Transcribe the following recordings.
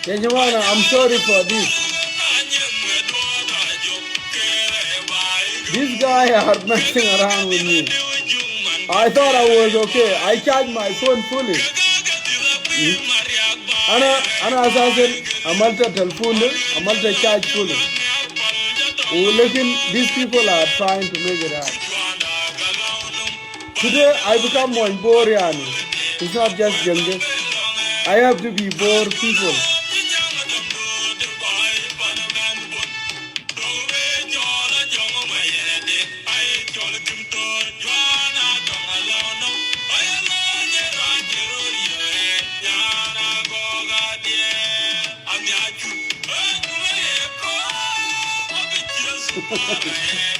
Yanyamana, I'm sorry for this. This guy are messing around with me. I thought I was okay. I charged my phone fully. أنا أساسا عملت التلفون ده عملت charge fully. ولكن these people are trying to make it out. Today I become more bored يعني. It's not just younger. I have to be bored people.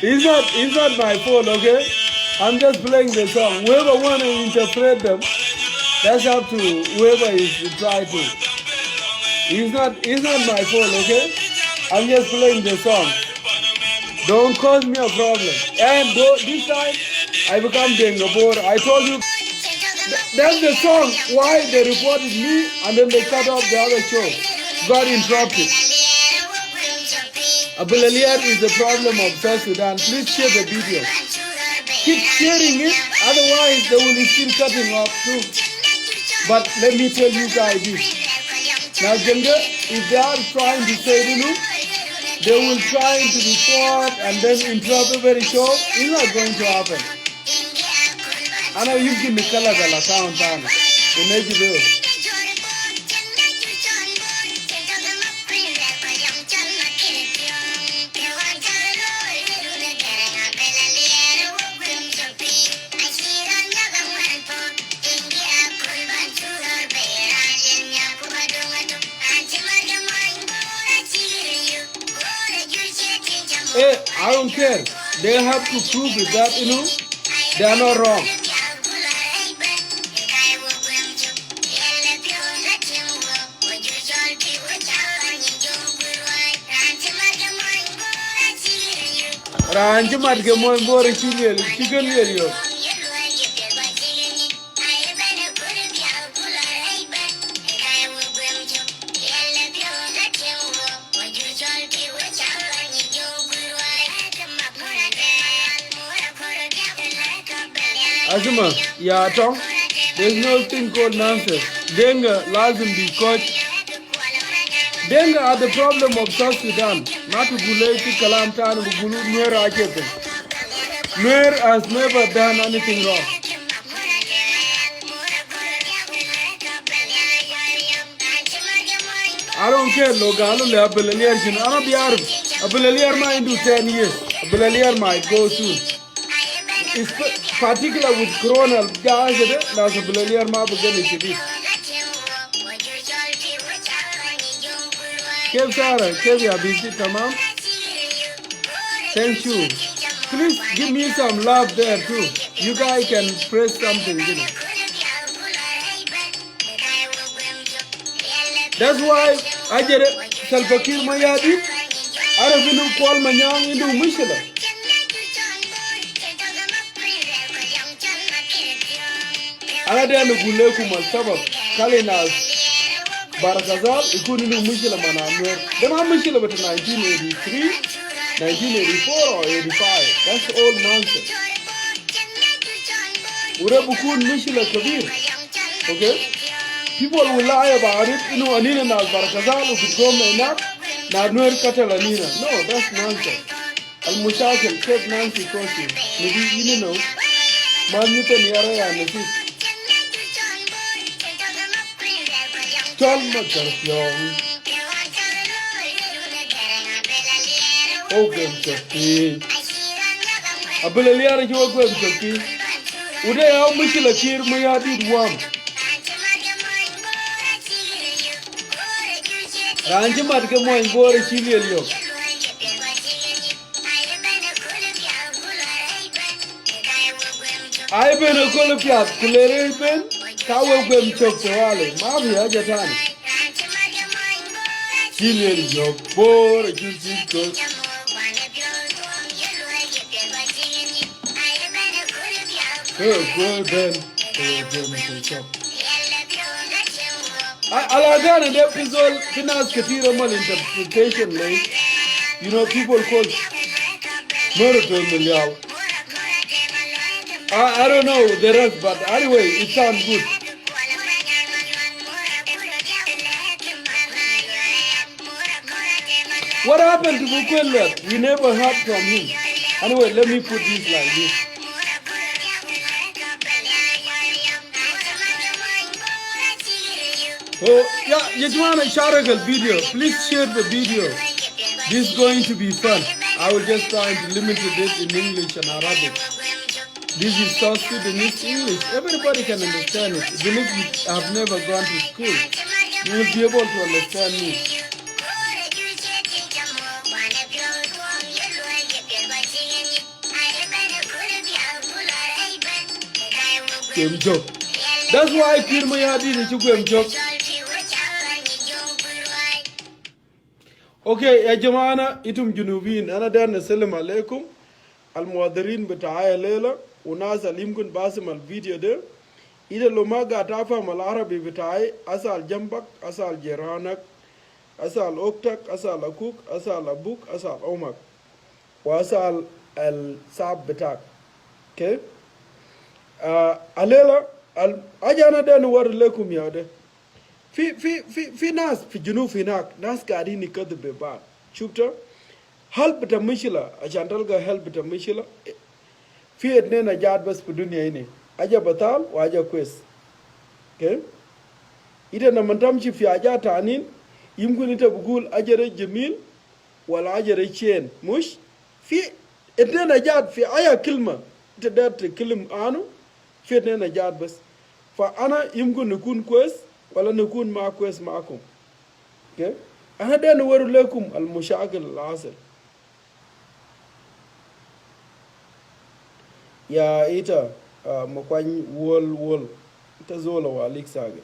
It's not my fault, okay? I'm just playing the song. Whoever want to interpret them, that's up to whoever is trying to. It's not my fault, okay? I'm just playing the song. Don't cause me a problem. And this time, I become Dengabor. I told you, that's the song. Why they reported me and then they cut off the other show. Got interrupted. Abulalier is the problem of South Sudan. Please share the video. Keep sharing it, otherwise they will still cutting off too. But let me tell you guys this. Now, Gender, if they are trying to say, they will try to record and then interrupt every show. It's not going to happen. I know you give me color sound down. The next video. Hey, I don't care. They have to prove it that, they are not wrong. Ranji matke mo mbore chigel yo. Azuma, yeah, Tom, there's no thing called nonsense. Denga lazim be coach. Denga are the problem of South Sudan. Not to gulay to kalam tan gulu Nuer akepe. Nuer has never done anything wrong. I don't care, Logalo le Abelalier can be Arab. Abelalier might do 10 years. Abelalier might go soon. It's particular with Corona, guys, there's a Abelalier map again. Kev Sarah, Kev Abisi, Tamam. Thank you. Please give me some love there too. You guys can press something, That's why I get it. Salpakir Mayadi, Arabinu Kwal Manyang into Mishela. Aladelu Guleku Malsabab, Kalinas, Barakazal, Ikunu Mishela Manamur. Then how Mishela but 1983, 1984 or 85. That's all nonsense. Urabukun Mishela Kabir. Okay? People will lie about it, Anina Nal Barakazal could come enough, Nadner Catalanina. No, that's nonsense. Al Mushakil, take Nancy Kosi. Maybe you know, Manutan Yara and the fifth. Okay, Abelaliar, you are going to Uday, how much like here, Mayadi one. Ranji Matka Moin Bore Chilio. I've been a Colopiat, Kuleripen, Tower Gum Chokawale, Mavia Jatani. Chilio, Bore, Jusico. Good, then. Alagana episode finance katira mal interpretation like people call Marathon Millial. I don't know the rest, but anyway, it sounds good. What happened to Ukelo? We never heard from him. Anyway, let me put this like this. Oh, yeah, you want to share a video? Please share the video. This is going to be fun. I will just try to limit this in English and Arabic. This is South Sudanese English. Everybody can understand it. Even if you have never gone to school, you will be able to understand me. Joke. That's why I kill my idea to joke. Okay, ya jamana itum junubin ana dan assalamu alaikum almuhadirin bitaaya lela unas alimkun basim alvideo de ida loma ga tafa mal arabi bitaay asal jambak asal jeranak asal oktak asal akuk asal abuk asal omak wa asal al sab bitak okay alela al ajana dan war lekum yade في ناس في جنوب هناك ناس قاعدين يكذبوا بعض شفت هل بتمشيلا عشان تلقى هل بتمشيلا في اثنين اجاد بس في الدنيا هنا اجا بطال واجا كويس اوكي اذا لما تمشي في اجاد تانين يمكن انت بقول اجر جميل ولا اجر شين مش في اثنين اجاد في اي كلمه تقدر تتكلم عنه في اثنين اجاد بس فانا يمكن نكون كويس ولا نكون مع كويس معكم اوكي انا ده نور لكم المشاكل العاصر يا ايتا مكواني وول تزولا واليك ساغي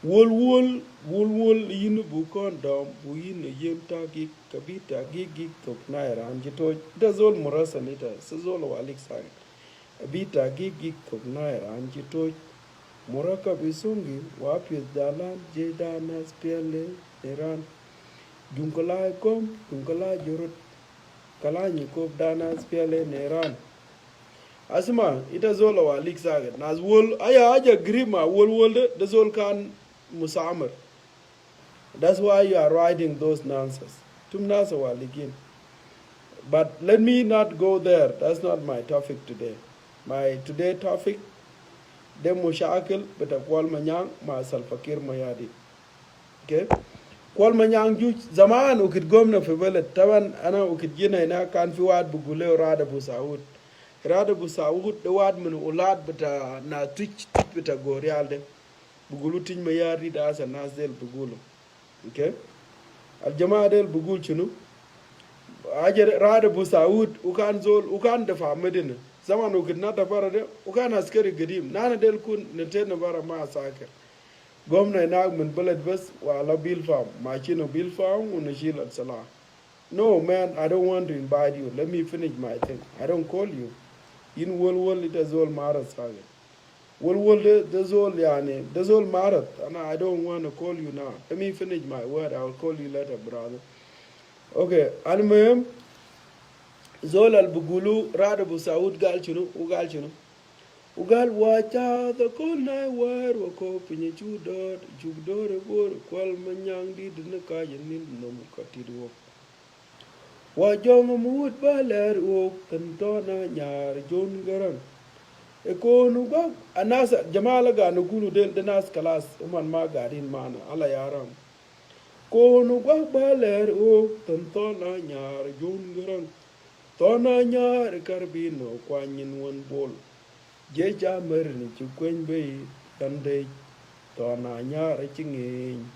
wol yin bu kon dom bu yin yemta gi kabita gi tok naira anjito da zol murasa nita zol walik sagi bita gi tok naira anjito Moraka bisungi wapi dalan jedana spele eran dunkala kom dunkala jorot kalani ko dana spele neran asma ita zola wa liksaga nas wol aya aja grima wol de zol kan musamar. That's why you are writing those nonsense tum nasa wa ligin. But let me not go there. That's not my topic today. My today topic de mushakil beta kwal manyang ma salfakir mayadi okay kwal manyang ju zaman ukit gomna fi balad taban ana ukit jina ina kan fi wad bugule rada bu saud de wad min ulad beta na twitch beta gorial de bugulu tin mayadi da asa nas del bugulu okay al jamaa del bugul chunu ajer rada bu saud ukan zol ukan da fa medina zaman ukit na tafara de ukana askari gadim nana del kun nete na bara ma sakar gomna ina min balad bas wa la bil farm ma chino bil farm una shil al salah. No man, I don't want to invite you. Let me finish my thing. I don't call you. In wol it is all marat saga. Wol the zol yani the zol marat and I don't want to call you now. Let me finish my word. I will call you later, brother. Okay, almuhim zol al bugulu rada bu saud gal chunu ugal wacha the kona war wa ko pinye jugdor bor kwal manyang di dne ka yenin no katido wa jong mut baler o tantona nyar jon garan e ko nu ba anasa jamala ga no gulu del nas class man ma gadin mana ala yaram ko nu ba baler o tantona nyar jon garan tona nyar karbino kwanyin won bol jeja merni ci kwen be dande tona nyar ci ngey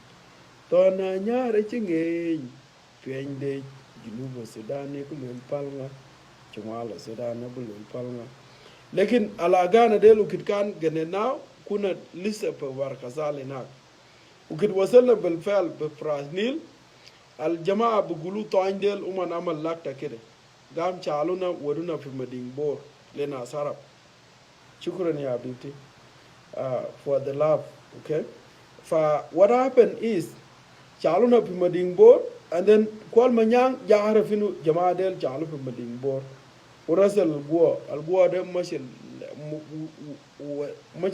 twende junuba sudan ko len palnga ci wala sudan bu len palnga lekin ala gana delu kit kan gene naw kuna lisa pe war kazalina ukit wasala bil fal bi frasnil al jamaa bu gulu toindel uman amal lakta kede gam chaluna waduna fi mading bor lena sarap shukran ya binti for the love, okay, What happened is, Chaluna Pimading board, and then Kwal Manyang, Jaharafinu, Jamadel, Chalu Pimading board. Urasal Algua, dem much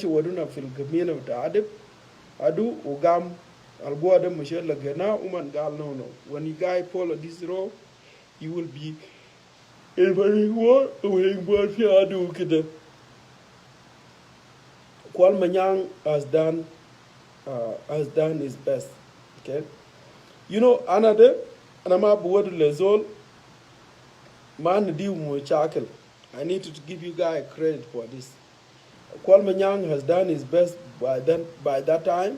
waduna fil Gamina of the Adip, Adu, Ugam, Algua dem Michelle Lagana, Uman Gal no. When you guy follow this road, you will be every war, winning board for Adu Kid. Kwal Manyang has done his best. Okay? You know, another, and I'm up with Lezol, man, deal with Chakal. I need to give you guys credit for this. Kwal Manyang has done his best by that time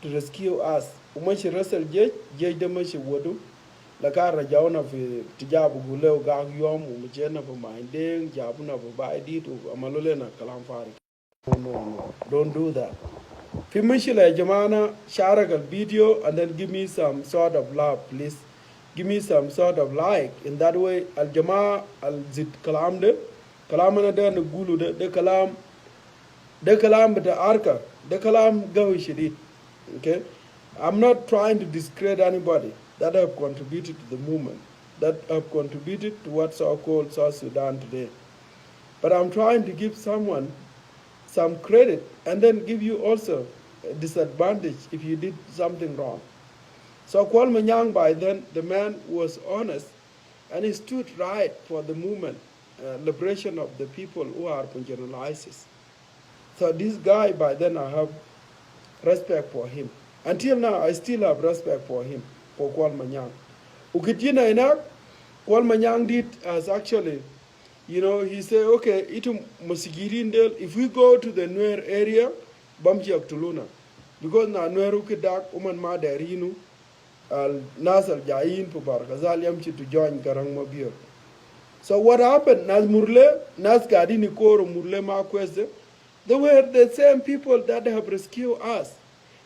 to rescue us. Umashi Russell J. Demashi Wadu, Lakara Jauna for Tijabu Guleo Gag Yom, Umachena for Minding, Jabuna for Baidi to Amalolena Kalamfari. No, don't do that. Fimishila Jamana, share a video and then give me some sort of love, please. Give me some sort of like. In that way, Al Jama, Al Zit Kalamde, Kalamana de Gulu, de Kalam, but the Arka, de Kalam Gawishidit. Okay? I'm not trying to discredit anybody that have contributed to the movement, that have contributed to what's so-called South Sudan today. But I'm trying to give someone some credit and then give you also a disadvantage if you did something wrong. So Kwal Manyang, by then, the man was honest and he stood right for the movement, liberation of the people who are marginalized. So this guy, by then, I have respect for him. Until now, I still have respect for him, for Kwal Manyang. Ukitina inak, Kwal Manyang did as actually, you know, he said, okay, itu masigirindel, if we go to the Nuer area, bamchi aktuluna. Because na Nuer ukidak, uman ma derinu, al nasal jayin pu barkazal yamchi to join Garang Mabir. So what happened? Nas Murle, Nas Gadini Koro Murle ma kweze, they were the same people that have rescued us.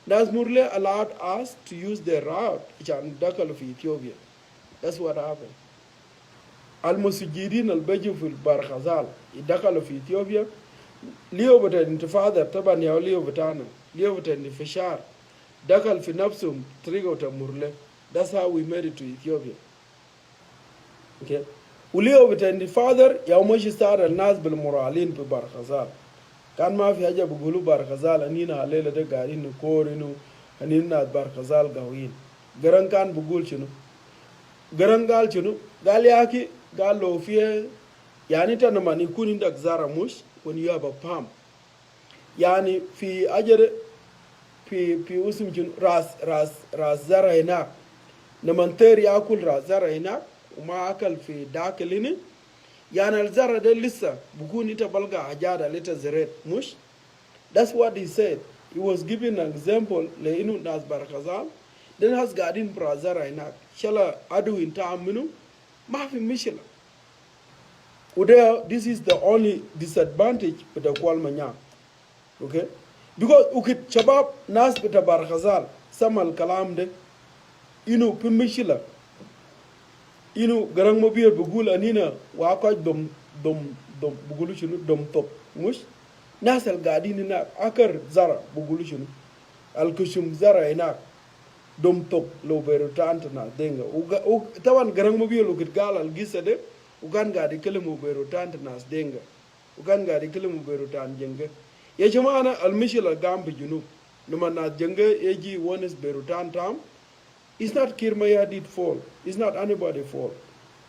Nas Murle allowed us to use their route, Chan Dakal of Ethiopia. That's what happened. Al-Musujirin al-Bajin fil Barkhazal, Dakal of Ethiopia, Leo Bata into father, Taban Yao Leo Batana, Leo Bata in the Fishar, Dakal Finapsum, Trigota Murle. That's how we made it to Ethiopia. Okay? Leo Bata in the father, Yaomashi Star al Nazbil Moralin fil Barkhazal. Kan ma fi haja bugulu Barkhazal, Anina Alela de Garinu, Korinu, Anina Barkhazal Gawin. Garankan Bugul Chunu. Garangal Chunu, Galiaki. Gallo fear yani na mani kunin da zara mush when you have a palm yani fi ajere fi usum jun ras zara ina na manteri akul ras zara ina uma akal fi dakalini yani al zara de lissa buguni ta balga ajada leta zeret mush. That's what he said. He was giving an example le inu nas Barkhazal then has gadin brazara ina shala adu in ta'aminu Mafi Mishila. Udea, this is the only disadvantage with the Kwal Manyang. Okay? Because ukit chabab nas bita Barkhazal, samal kalam de, inu Pimishila, inu Garang Mabir bugul anina, wakaj dom bugulu shunu, dom top, mush, nasal gadini na, akar zara bugulu shunu, al kushum zara inak, dom top lo berutanta na denga tawan Garang Mabir ukit gal al gisade ugan gadi kelemu berutanta nas denga ugan gadi kelemu berutan jenge ya jamana al mishila gambi junub numa na jenge eji one is berutan tam. It's not Kirmaya did fall, it's not anybody fault.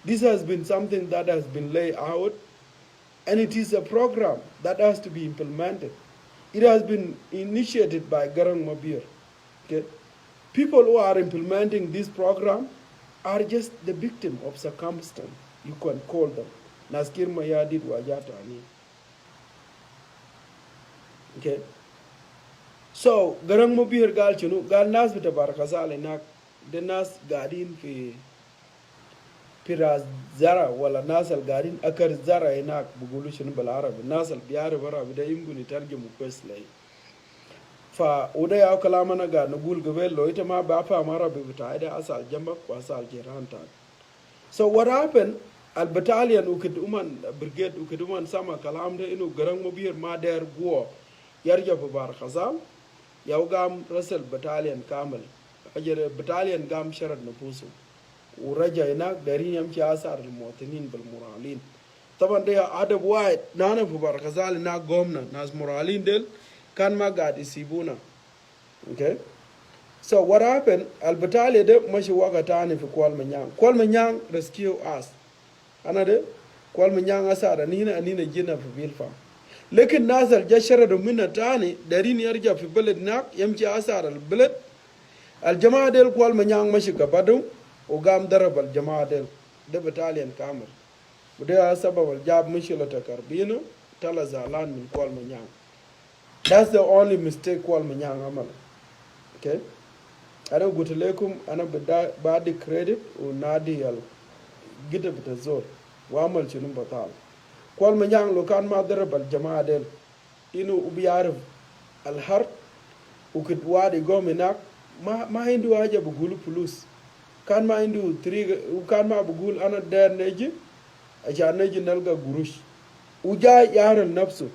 This has been something that has been laid out and it is a program that has to be implemented. It has been initiated by Garang Mabir. Okay? People who are implementing this program are just the victim of circumstance. You can call them. Naskir Mayadid Wajata ani. Okay. So Garang Mabir gal chunu gal nas bita Barkhazal enak the nas gadin fi piraz zara wala nasal gadin akar zara enak bugulu chunu bal Arab nasal biyar bara bida imguni tarjumu kweslay. Fa udaya kalamana ga nugul gabello ita ma ba fa mara bi bitaida asal jamba ko asal jiranta. So what happened? Al battalion ukiduman brigade ukiduman sama kalam de inu Garang Mabir ma der go yarja bu Barkhazal yaw gam rasal battalion kamal ajere battalion gam sharat nafusu ورجعنا دارين يمشي آثار المواطنين بالمورالين طبعا ده أدب واحد نانا في برغزال نا قومنا ناس مورالين دل كان ما قاعد يسيبونا okay so what happened البتالي ده ماشي وقت تاني في كوال منيان rescue us أنا ده كوال منيان أثار أنينا جينا في بيلفا لكن ناس الجشرة منا تاني دارين يرجع في بلد ناك يمشي آثار البلد الجماعة دل كوال منيان ماشي كبادو وقام ضرب الجماعة دل ده بتاليان كامل وده سبب الجاب مشكلة كاربينو تلا زعلان من كوال منيان that's the only mistake كوال منيان عمل okay أنا قلت لكم أنا بدي credit ونادي جدا بتزور وعمل شنو بطال كوال منيان لو كان ما ضرب الجماعة دل إنه بيعرف الحرب وكد وادي قوم هناك ما عنده حاجة بقوله فلوس كان ما عنده طريقة وكان ما بقول أنا داير نجي عشان نجي نلقى قروش وجاي يعرل نفسه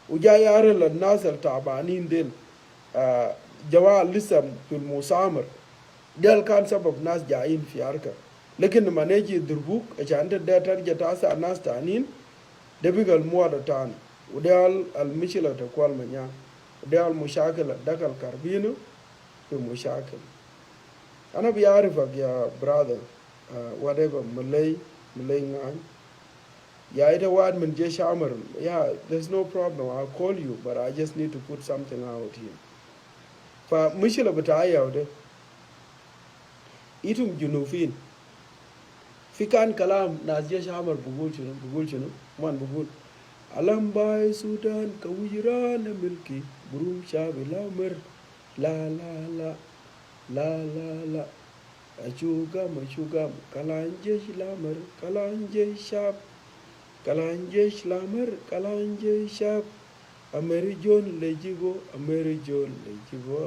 وجاي يعرل الناس التعبانين ديل جماعة لسه في المسامر ديل كان سبب ناس جايين في أركا لكن لما نجي يضربوك عشان أنت داير ترجع تاسع الناس تانين ده بيقى الموضة تاني وده المشكلة تقوال منيا وده المشاكل داك الكاربينو في مشاكل أنا بيعرفك يا brother whatever Malay ngan yeah ita wad من جيش عمر yeah there's no problem I'll call you but I just need to put something out here فمشكلة بتاعي وده إنتم جنوفين في كان كلام ناس جيش عمر بقول شنو من بقول ألم باي سودان كويران ملكي بروم شاب الأمر لا لا لا لا لا لا أشوغام كلانجيش لامر كلانجيش شاب كلانجيش لامر كلانجيش شاب أمريجون لجيغو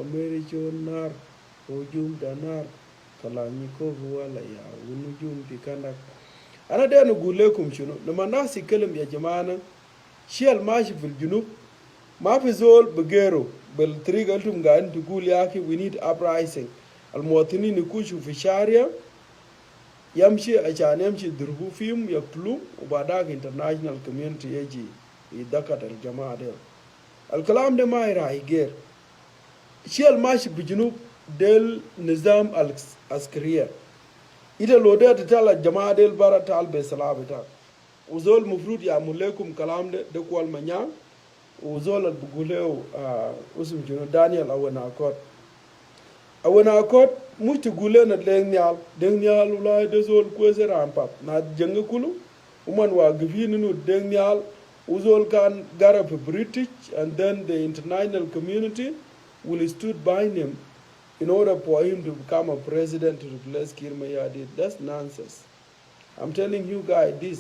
أمريجون نار وجوم دانار كلانيكو هو لا يا ونجوم بكانك أنا ده نقول لكم شنو لما الناس يتكلم يا جماعة شيء الماشي في الجنوب ما في زول بغيره بالطريقة أنتم قاعدين تقول يا أخي we need uprising المواطنين يكونوا في الشارع يمشي عشان يمشي يضربوا فيهم يقتلوا وبعدك international community يجي يدكت الجماعة ديل الكلام ده ما يراعي غير الشيء الماشي بجنوب ديل نظام العسكرية إذا لو ده تطلع الجماعة ديل برا تعال بسلام بتاعك وزول مفروض يعمل لكم كلام ده كوال منيان وزول اللي بقوله اسم جنو دانيال أونا أكود مش تقوله دنيال ولا دزول كويس رامباب جنگ كلو ومن واقفين إنه دنيال وزول كان غارب British and then the international community will stood behind him in order for him to become a president to replace Kir Mayardit. That's nonsense. I'm telling you guys this.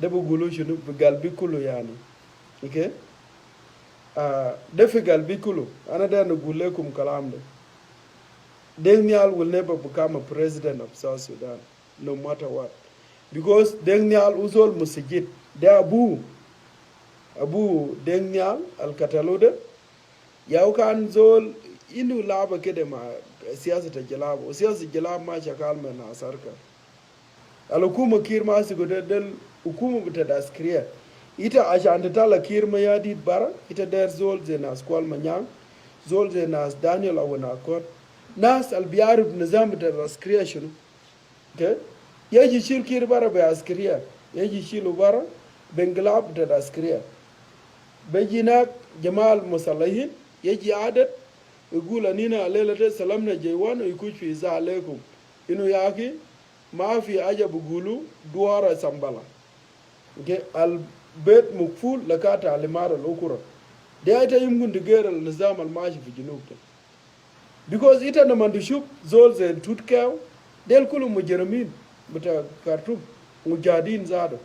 ده بقولوا شنو بقلبي كله يعني okay ده في قلبي كله أنا ده نقول لكم كلام ده Deng Nial will never become a president of South Sudan no matter what because Deng Nial uzol musijit ده أبو Deng Nial الكتالودة ياو كان زول إنه لعبة كده مع سياسة الجلاب وسياسة الجلاب ما شكال من أسرك الحكومة كير ما سيقول ده hukumu butadaskria ita ashante tala Kir Mayardit bara ita der zol ze nas kwal manyang zol ze nas Daniel Awona Kot nas albiarib nizam butadaskria shunu okay yaji shil Kir bara be askria yaji shilu bara benglab butadaskria bejina Jamal Musalahin yaji adat يقول أنينا ليلة سلامنا جيوان ويكوش في إذا عليكم إنه ياكي ما في حاجة بقولوا دوارة سامبالا البيت مقفول لكاتا على مار الأكورة ده إتا يمكن تغير النظام الماشي في جنوب because إتا نمان تشوف زول زي توتكاو ديل كلهم مجرمين بتا كارتوم مجادين زادو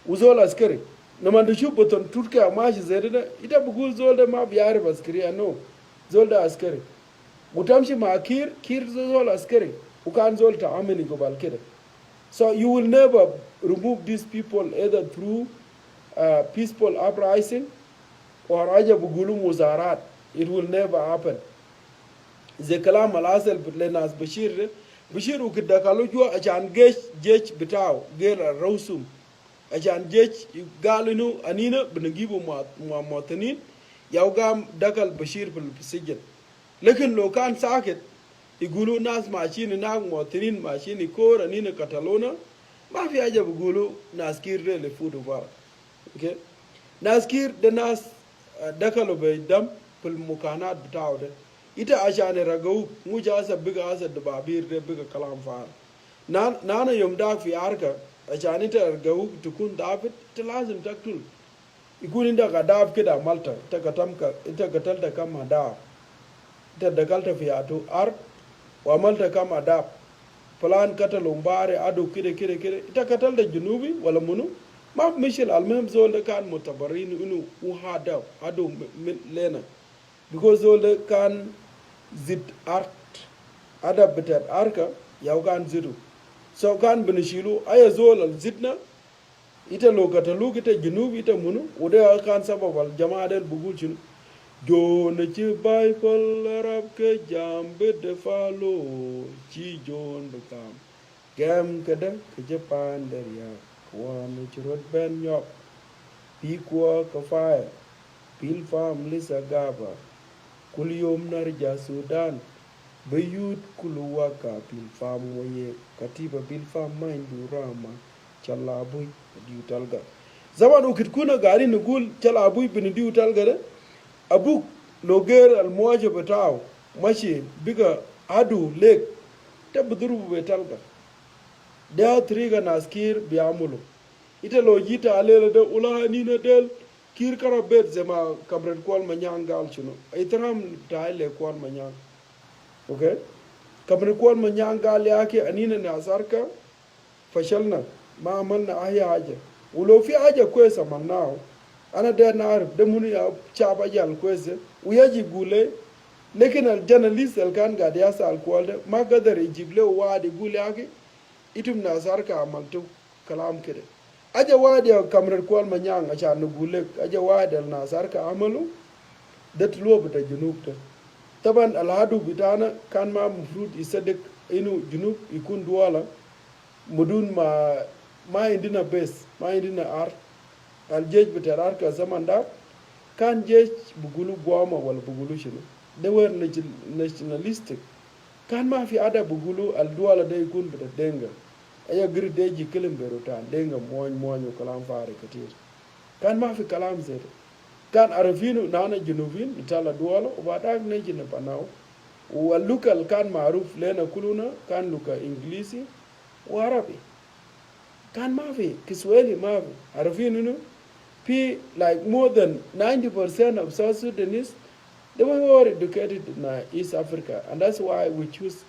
وزول عسكري نمان تشوف بطن توتكاو ماشي زي ده إتا بقول زول ده ما بيعرف عسكري نو زول ده عسكري وتمشي مع كير زول عسكري وكان زول تعامل قبل كده so you will never remove these people either through peaceful uprising or aja bugulu muzarat It will never happen. زي كلام الأصل لناس بشير بشير وكده قالوا جوا عشان جيش بتاعه غير الرسوم عشان جيش قالوا إنه أنينا بنجيبوا مواطنين ياو قام دخل بشير في السجن لكن لو كان ساكت يقولوا ناس ماشيين هناك مواطنين ماشيين يكور أنينا كتالونا ما في حاجة بيقولوا ناس كير اللي فوتوا برا اوكي ناس كير ده ناس دخلوا بالدم في المكانات بتاعه ده ita ashane ragau muja asa biga asa dababir de biga kalam far nana yom da fi arka ashane ta ragau tukun david ta lazim taktul ikun inda ga dab kida malta ta katamka ita gatalta kama da ta dagalta fi ato ar wa malta kama da plan katalombare ado kide ita katalta junubi wala munu ma mishil almem zol da kan mutabarin inu uhada ado lena because zol da kan zit art ada beter arka yaw kan zidu so kan benishilu aya zolal zidna ita lokata lugita junubi ita munu uda kan sababal jamaa del bugul chin jona ci bay kol arab ke jambe de falo ci jon bekam gam kada ke japan der ya kwan ci rod ben nyop pi kwa ka fire pil fam lisa gaba kuliyom narja sudan bayut kuluwaka bil fam waye katiba bil fam maindu rama chalabuy diutalga zaman ukit kuna gari nugul chalabuy bin diutalga de abuk loger al muwaje betaw mashi biga adu lek tabduru betalga da triga naskir biamulu ita lo jita alele de ulani na del kir kara bet zema kamren kwal manyang gal chuno itram taile kwal manyang okay kamren kwal manyang gal yake anina ne asarka fashalna ma amalna ahya haja ulo fi haja kwesa manao ana da na arif da munu ya chaba yal kwese uyaji gule lekin al journalist al kan ga ya sa al kwal ma gadar jible wadi gule yake itum na asarka amaltu kalam kede aja wadi kamrar kwal manyang acha nugule aja wadi na sarka amalu dat lo bita junub ta taban alhadu bitana kan ma mufrud isadik inu junub ikun duwala mudun ma indina bes ma indina ar aljej bita ar ka zaman da kan jej bugulu gwama wala bugulu shino they were nationalistic kan ma fi ada bugulu al duwala da ikun bita denga aya gir deji kilim beruta denga moñ kalam faare katir kan ma fi kalam zete kan arafinu nana junubin itala duwala ubada ne jina panaw wa local kan maruf lena kuluna kan luka inglisi wa arabi kan ma fi kiswahili ma fi arafinu no p like more than 90% of South Sudanese they were educated in East Africa and that's why we choose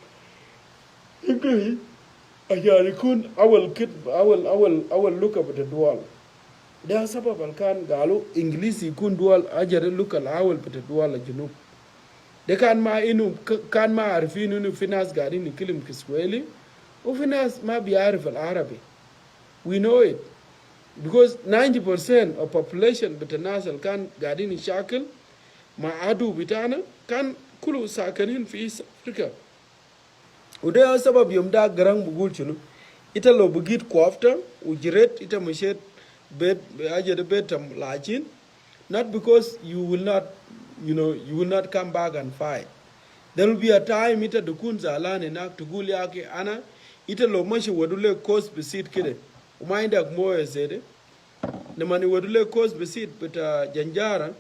English. أجل يكون أول look up الدول ده سبب الكان قالوا إنجليزي يكون دول أجل look الأول بالدول الجنوب ده كان ما عارفين إنه في ناس قاعدين يتكلم كسويلي وفي ناس ما بيعرف العربي we know it because 90% of population بالناس الكان قاعدين يشاكل مع عدو بتاعنا كان كله ساكنين في أفريقيا وده سبب يوم ده غران بقول شنو ita lo bugit kwafta ujiret ita mashet bet aje de betam lachin not because you will not come back and fight there will be a time ita dukun zalane nak tugul yake ana ita lo mashi wadule cause besit kide umainda moyo zede ne mani wadule cause besit bita janjara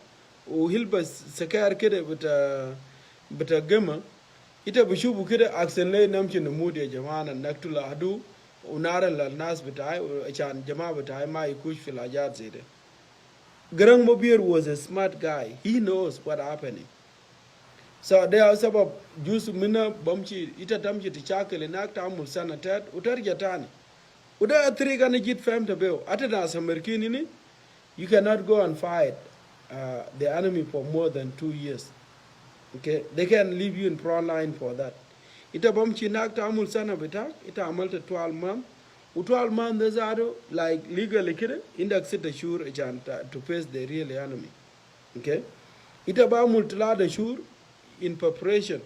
u hilba sakar kide bita gema ita bishubu kida aksen lay namci na mudi jama'a naktula adu unara la nas bitai chan jama'a bitai ma ikush fil ajat zede Garang Mobir was a smart guy. He knows what happening. So there are sabab juice mina bamchi ita tamchi tichakele nakta amul sana tat utar jatani uda atri gana jit fam tabeo atana samerkini ni you cannot go and fight the enemy for more than 2 years. Okay, they can leave you in front line for that. Ita bamchi nakta amul sana bita ita amalta 12 months. 12 months there's like legally kid index it sure to face the real enemy. Okay, ita ba multila shur in preparation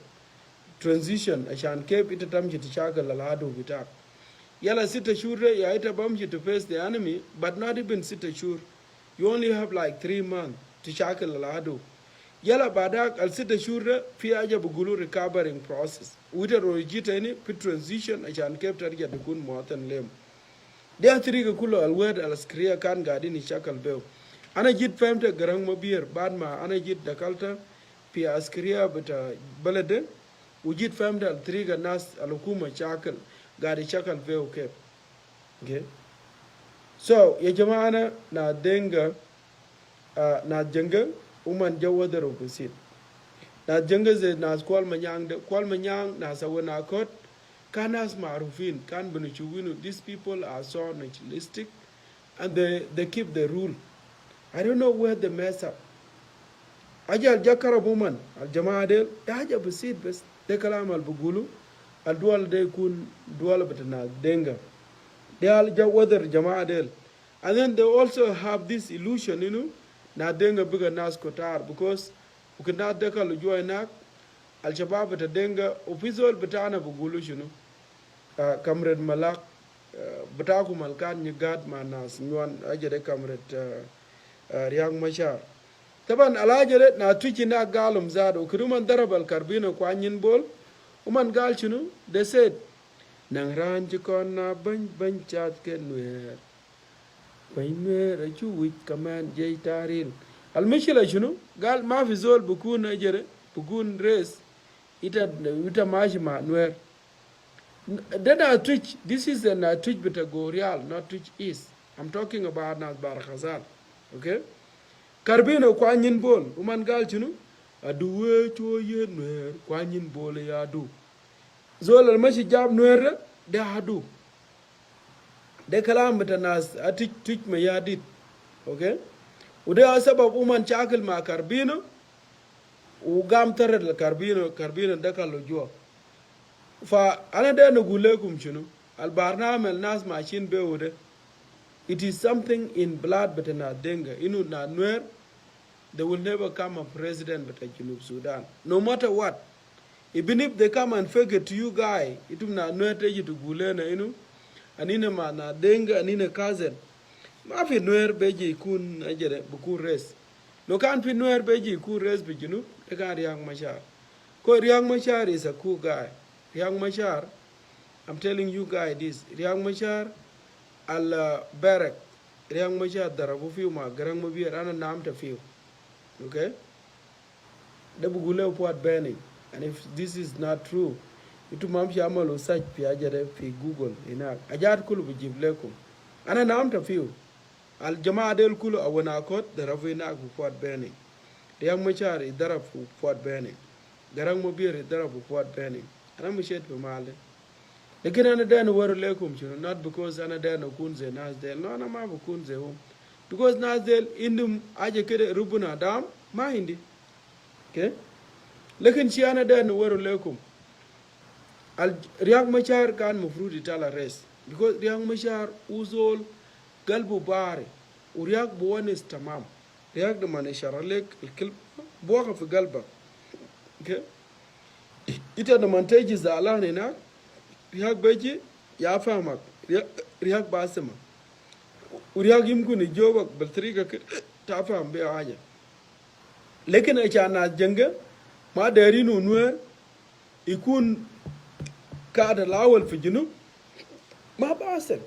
transition ashan kep ita tamshi ta shakal al'adu bitak yala sita shur ya ita bamshi to face the enemy, but not even sita shur. You only have like 3 months to shakal al'adu. Yala badak al sita shur fi aja bugulu recovering process. Uita rojita ini fi transition ashan kep tarja dukun muatan lem. Dia triga kulo al word al skriya kan gadi ni shakal beo. Ana jit femte garang mabir badma ana jit dakalta fi askriya bita balade ujit femte al triga nas al hukuma shakal gadi shakal beo kep. Okay. So ya jamaana na denga na jenga uman jawadaro kusit. Na jenga ze nas kwal manyang na sawana kot kanas marufin kan benuchuwinu. These people are so naturalistic and they keep the rule. I don't know where they mess up. Ajal jakara buman al jamaadel haja basit bas de kalam al bugulu al dual de kun dual betana denga. They al jawadar jamaadel. And then they also have this illusion, na denga biga nas kotar because ukina deka lujua inak al shabab beta denga official betana bugulu kamred malak betaku malkan nyigat manas nyuan ajade kamred Riang Mashar. Taban alajere na tuchi na galum zado kuruman darabal karbino kwa nyin bol uman gal chunu they said nang ranji kon na ban chat ke nuer ban nuer achu wich kaman jay taril al mishila chunu gal ma fi zol bukun ajere bukun res ita maji ma nuer then a twitch this is an twitch bitagorial not twitch is I'm talking about nas barakazal. Okay? Karbino kwa nyin bol, uman gal chunu, aduwe cho ye nuer, kwa nyin bol ya adu. Zola mashi jab nuer, de adu. De kalam bata nas, atich me yadit. Okay? Ude asabab uman chakil ma karbino, ugam tared la karbino dekalo jua. Fa anade no gulekum chunu, al barnamel nas machin be ude. It is something in blood, but not dengue. Na nuer, they will never come a president but a Junub Sudan. No matter what. Even if they come and fake it to you guy, itum na nuer teji to gulena anina ma na dengue anina cousin. Mafi nuer beji kun ajere buku res. No can't be nuer beji ku res be Junub, they can't Riang Mashar. Ko Riang Mashar is a cool guy. Riang Mashar, I'm telling you guys this, Riang Mashar al barak Riang Mashar darabu fiu ma garang mabir ana namta fiu. Okay? The bugule puat banning. And if this is not true, itu mamshi amalo search pi ajare fi Google ina ajat kulu bijiblekum. Ana namta fiu. Al jamaa del kulu awana kot darabu ina ku puat banning. Riang Mashar darabu puat banning. Garang mabir darabu puat banning. Ana mushet pe male. Lekin ana dana waru lekum chuno, not because ana dana kunze nasdel. No, ana ma kunze home. Because nasdel indum aje kede rubuna dam ma hindi. Okay? Lekin si ana dana waru lekum. Al Riang Mashar kan mufrudi tala res. Because Riang Mashar uzol galbu bare. Uriak buwanis tamam. Riak de mane sharalek il buwaka fi galba. Okay? Ita da manteji za Allah ne na Riak beji ya famak Riak basima Riak yimku ni jobak baltrika ta fam be aja lekin acha na jenga ma dari no nuer ikun ka da lawal fi junub ma basem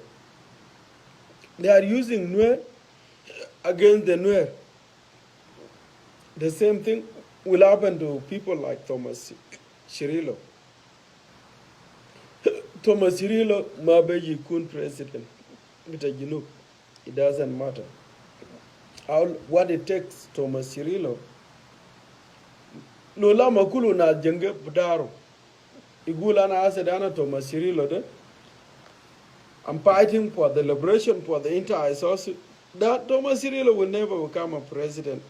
they are using nuer against the nuer. The same thing will happen to people like Thomas Shirilo. Thomas Shirilo Mabeji Kun president. It doesn't matter. What it takes Thomas Shirilo. Lola makulu na jenge budaro. Igula na asedana Thomas Shirilo de. I'm fighting for the liberation for the entire source. That Thomas Shirilo will never become a president.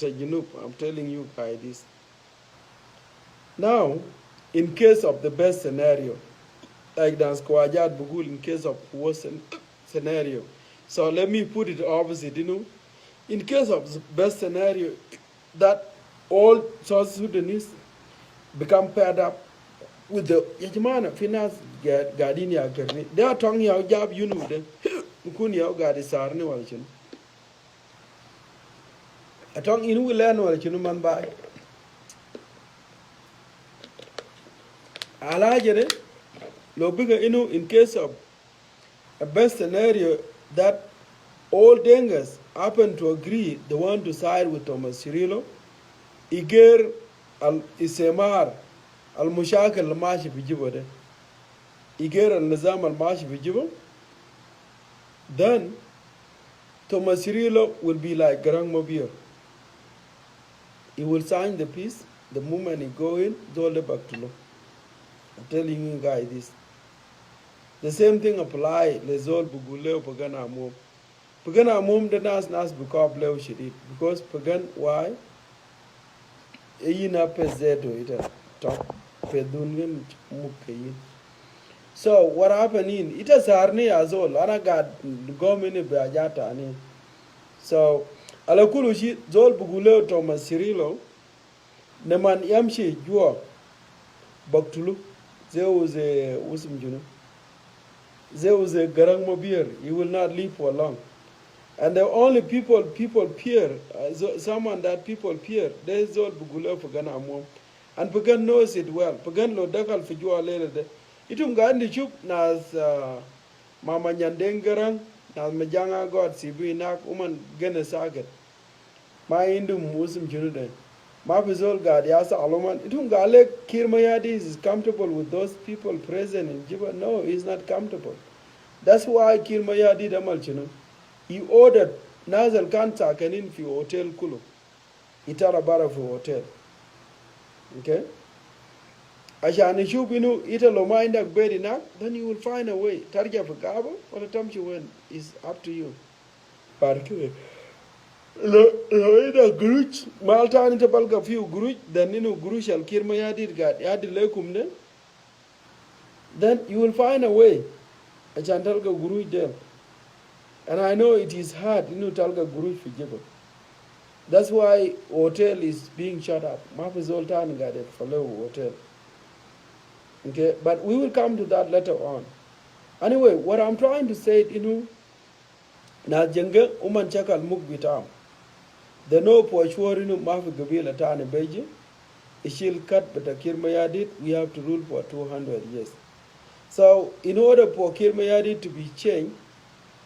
I'm telling you guys this. Now, in case of the best scenario, like Dan Squajad Bugul, in case of worst scenario. So let me put it opposite, in case of the best scenario, that all South Sudanese become paired up with the Yajamana finance Gardinia Kerni. They are talking about job you know them. Mukuni au gadi sarni walchin. A tongue in will learn walchin man by. Alajere, lo bigger in case of a best scenario that all Dengas happen to agree they want to side with Thomas Cirillo, Iger al Isemar al Mushak al Mashi Vijibo, Iger al Nizam al Mashi Vijibo, then Thomas Cirillo will be like Garang Mobile. He will sign the peace the moment he go in, Zolde back to law. I'm telling you guys this. The same thing apply Lezol Buguleo Pagana Mom. Pagana Mom the Nas Bukab Leo Shadid. Because Pagan why? Eyina Pezeto it top Pedungan Mukayin. So what happened in it is Arni Azol, Anagad Gomini Bajata. So Alakulushi Zol Buguleo Thomas Cirillo Neman Yamshi Jua Baktulu. There was a Usum Juno. There was a Garang Mobir. He will not live for long. And the only people fear, someone that people fear, there is all Bugula Pagana Mom. And Pagan knows it well. Pagan lo dakal fijua lele. Itum gandi chup nas Mama Nyandeng Garang, nas Majanga God Sibu Nak Uman Genesaget. My Indum Usum Juno. Mapizol God Yasa Aloman. Itum Gale Kirmayadi is comfortable with those people present in Juba. No, he's not comfortable. That's why Kirmayadi Damalchino. He ordered Nazal Kanta Kanin fi hotel Kulu. Itarabara for hotel. Okay? Ashani Shubinu, Italo Mindak Bedinak, then you will find a way. Tarja for Gabo or the Tamchuan is up to you. Parkwe. Gruch, Malta and Tapalka few Gruch, then Gruch al Kirmayadi got Yadilekum, then you will find a way. A Chantalga Gruch there. And I know it is hard, Talga Gruch for Jibo. That's why hotel is being shut up. Mafi Zoltan got it for low hotel. Okay, but we will come to that later on. Anyway, what I'm trying to say, na jenga uman chakal mukbitam. The no pochwarinu mafi gabila tani beji. Ishil cut but a kirmayadit, we have to rule for 200 years. So in order for kirmayadit to be changed,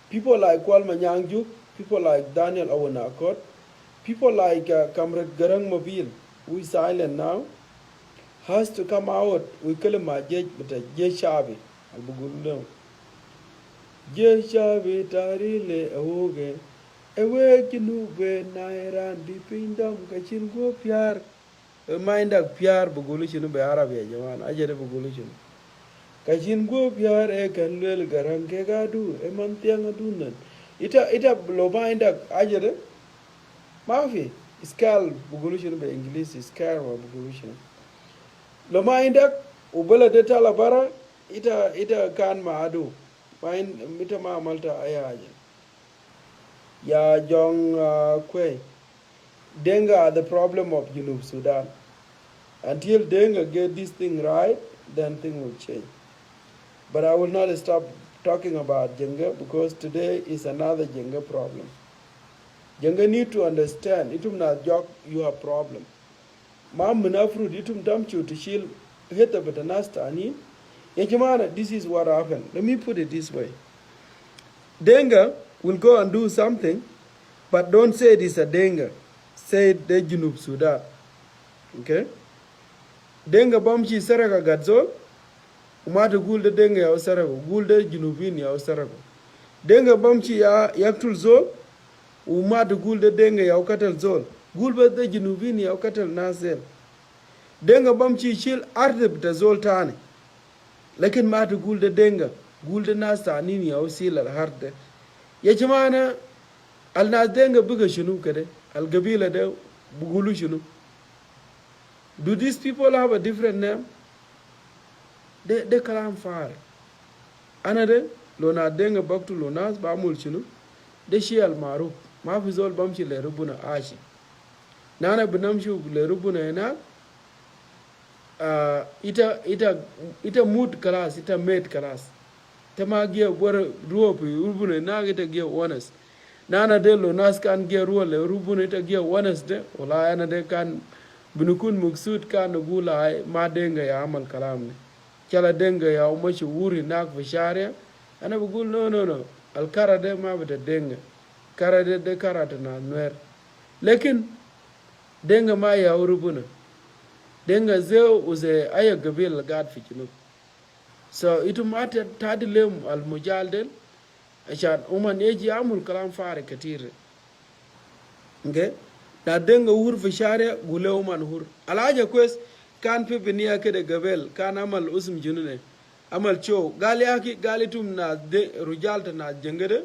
people like Kwalma Nyangju, people like Daniel Awanakot, people like Comrade Garang Mobile, who is silent now, has to come out. We call him a judge, but a Jeshavi, Albugulum. Jeshavi Tarile Awoge, awake you be Nairan, Dipindam, Kachin go Piar, a mind of Piar Bugulishin be Arabia, Jaman, Ajay Bugulishin. Kachin go Piar e can lil Garang Kegadu, a Mantianga Dunan. Ita Blominda Ajay. Mafi, Skal Bugulishin by English is Car or Bugulishin. Loma indak ubala de talabara ita kan maadu main mita ma malta ayaja ya jong kwe denga are the problem of Junub Sudan. Until denga get this thing right, then thing will change. But I will not stop talking about Jenga because today is another Jenga problem. Jenga need to understand itum na jok you have problem. Mam munafru ditum damchu to shield heta betanasta ani. Yajamana, this is what happened. Let me put it this way. Denga will go and do something, but don't say it is a Denga. Say the Junub Sudan. Okay? Denga bamchi saraka gadzol. Umata gulde denga ya sarako. Gulde Junubini ya sarako. Denga bamchi ya yaktul zol. Umata gulde denga ya ukatal zol. Gulbe de Junubini ya ukatal nazel. Denga bamchi shil arde bita zol tani. Lakin mata gulde denga. Gulde nasta anini ya usil al harde. Yajamana al nas denga biga shunu kade. Al gabila de bugulu shunu. Do these people have a different name? They kalam far. Anade lona denga baktu lonas ba amul shunu. De shi al maruf. Ma fi zol bamchi le rubuna ashi. nana binamshu le rubuna ena ita mood class ita mate class tama gia bora ruo pi rubuna na ita gia honest nana de lo nas kan gia ruo le rubuna ita gia honest de wala ana de kan binukun muksud kan gula ai ma denga ya amal kalam ne kala denga ya umashi wuri nak fi sharia ana bugul no al kara de ma bata denga kara de kara ta na nwer lekin denga ma ya rubuna denga zeo uze aya gabil gad fi junub so itu mata tadilem al mujaldel ashan uman eji amul kalam fare katir nge na denga hur fi share gule uman hur alaja kwes kan fi biniya ke de gabel kan amal usm junune amal cho gali aki gali tum na de rujalta na jengede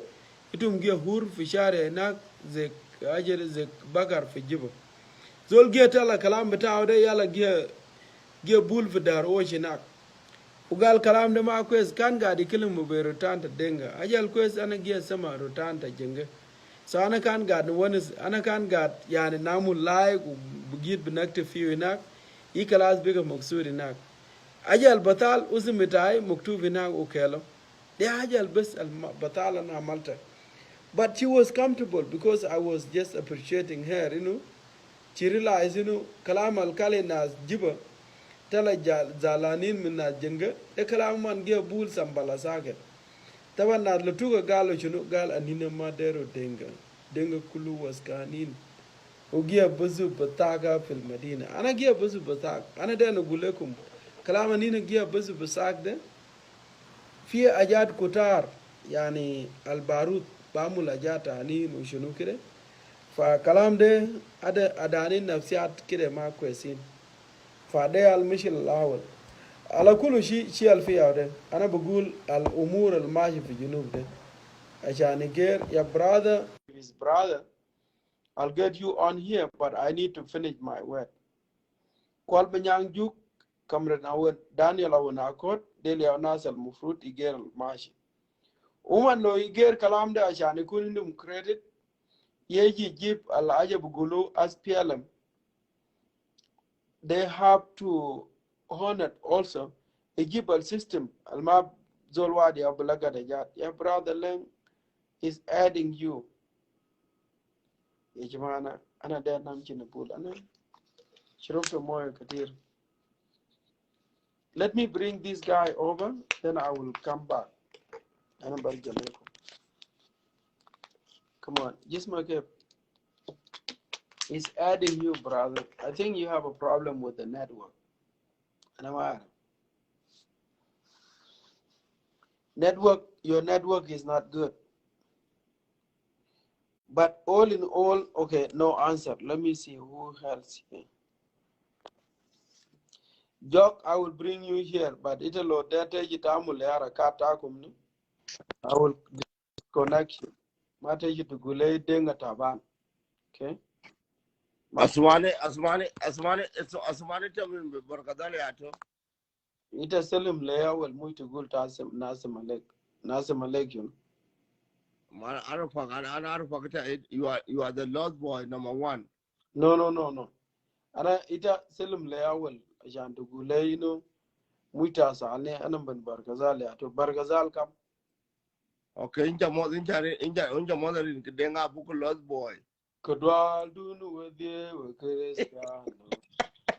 itum ge hur fi share na ze ajere ze bakar fi jibo zol ge tala kalam betaw de yala ge bul fi dar o shinak ugal kalam de ma kwes kan ga di kilin mu be rotanta denga ajal kwes ana ge sama rotanta jenge so ana kan ga wani ana kan ga yani namu lai ku bugit binakte fi nak i kalas biga maksudi nak ajal batal uzmitai muktubi nak ukelo de ajal bes al batal ana malta but she was comfortable because I was just appreciating her, you know. She realized, you know, kalam al kale nas jiba tala zalanin min na jenga de kalam man ge bul sambala saget taban na lutuga galo chunu gal anina madero denga kulu was kanin ogia bazu bataga fil madina ana gia bazu batag ana da na gulekum kalam anina gia bazu basag de fi ajat kutar yani al barut bamul ajata ani mushunu kire fa kalam de ada adani nafsiyat kire ma kwesin fa de al mishil lawal على كل شيء الفيها ده أنا بقول الأمور الماشية في الجنوب ده عشان غير يا brother his brother I'll get you on here but I need to finish my work كوال بنيان جوك كمرن أول دانيال أو ناكوت ديلي أو ناس المفروض يغير الماشي ومن لو يغير كلام ده عشان يكون عندهم كريدت يجي يجيب الحاجة بقولوا SPLM they have to honor also a gibal system. Alma Zolwadi Abulaga your brother Leng is adding you. Yajmana, ana der nam chinabul, ana Shiroko Moya Katir. Let me bring this guy over, then I will come back. Come on, just make it. He's adding you, brother. I think you have a problem with the network. Network, your network is not good. But all in all, okay, no answer. Let me see who else here. Jock, I will bring you here, but it'll data jitamulera katakum. I will disconnect you. Mata you to gule denga taban. Okay? Asmani to me Borkadali ato. Ita selim layer will move to gul tasem nasemalek you. Man, I don't forget you are the lost boy number one. No. Ana ita selim layer will ajan to gule, you know, muita sane anamban bargazal ato bargazal kam. Okay, inja mother in Denga book lost boy. Kadwal dunu wedye wekerestiano.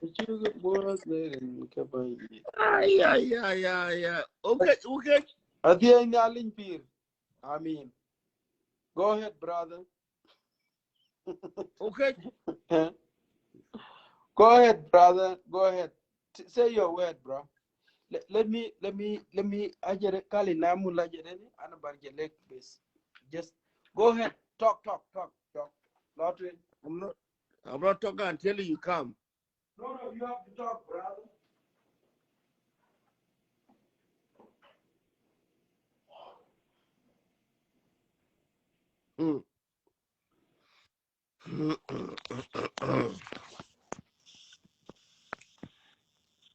Ichugu boras lerin kabayi. Yeah. Okay. Adhiya nyalin pir. I mean, go ahead, brother. Okay. Go ahead, brother. Go ahead. Say your word, bro. Let me ajere kali namu lajere ni anabarjelek base. Just go ahead. Talk. Lottery. I'm not talking until you come. No, you have to talk, brother.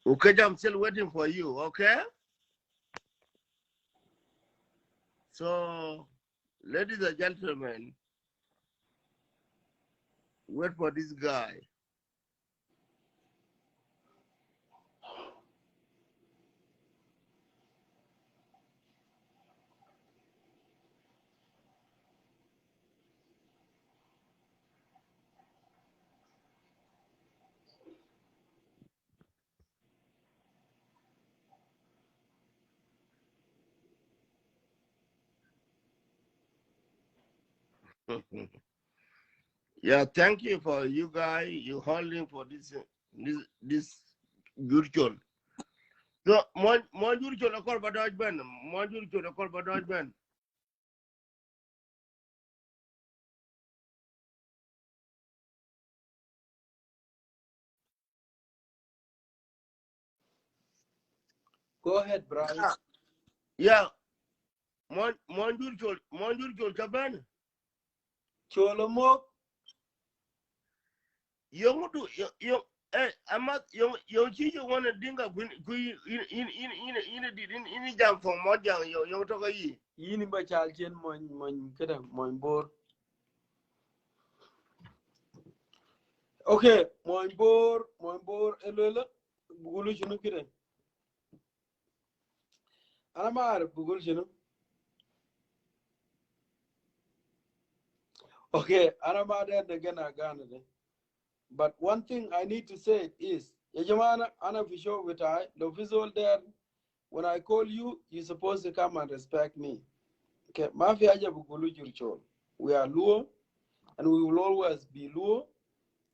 Okay, I'm still waiting for you, okay? So, ladies and gentlemen, Wait for this guy. Yeah, thank you for you guys. You holding for this virtual. So, mon virtual akor badaj ben. Mon virtual akor badaj ben. Go ahead, Brian. Yeah. Mon virtual kaben. Cholomo. Yung do yung amat yung chi you wanna dinga in jam for mojang yung to yi. Yini ba chalchen mon kada mon bor. Okay, mon bor elela bugulu shinu kire. Ana maar bugulu shinu. Okay, ana maar de gana gana de. But one thing I need to say is, Yajamana, ana fisho with I, the visual there, when I call you, you're supposed to come and respect me. Okay, Mafia aja bugulu jurchol. We are Luo, and we will always be Luo,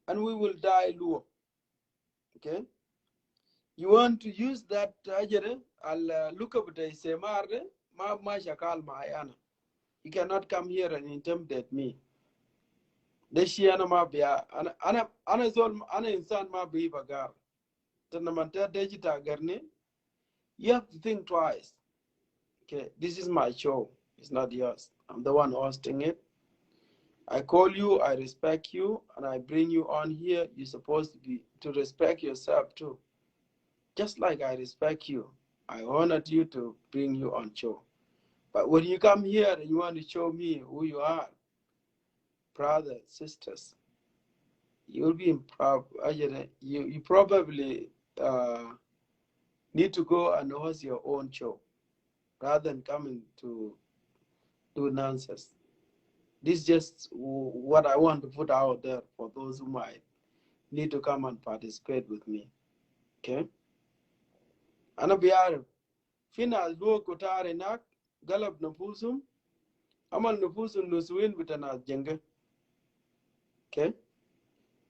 and we will die Luo. Okay? You want to use that ajere, I'll look up the semarde, ma shakal maayana. You cannot come here and intimidate me. Deshiana ma bia, ana zol, ana insan ma bi bagar. Tanamanta dejita garni. You have to think twice. Okay, this is my show. It's not yours. I'm the one hosting it. I call you, I respect you, and I bring you on here. You're supposed to respect yourself too. Just like I respect you, I honored you to bring you on show. But when you come here and you want to show me who you are, brothers, sisters, you'll be you probably need to go and host your own show rather than coming to do nonsense. This is just what I want to put out there for those who might need to come and participate with me. Okay? Ana biarif. Fina luo kutare nak galab nufusum amal nufusum nusuin bitana jenge. Okay?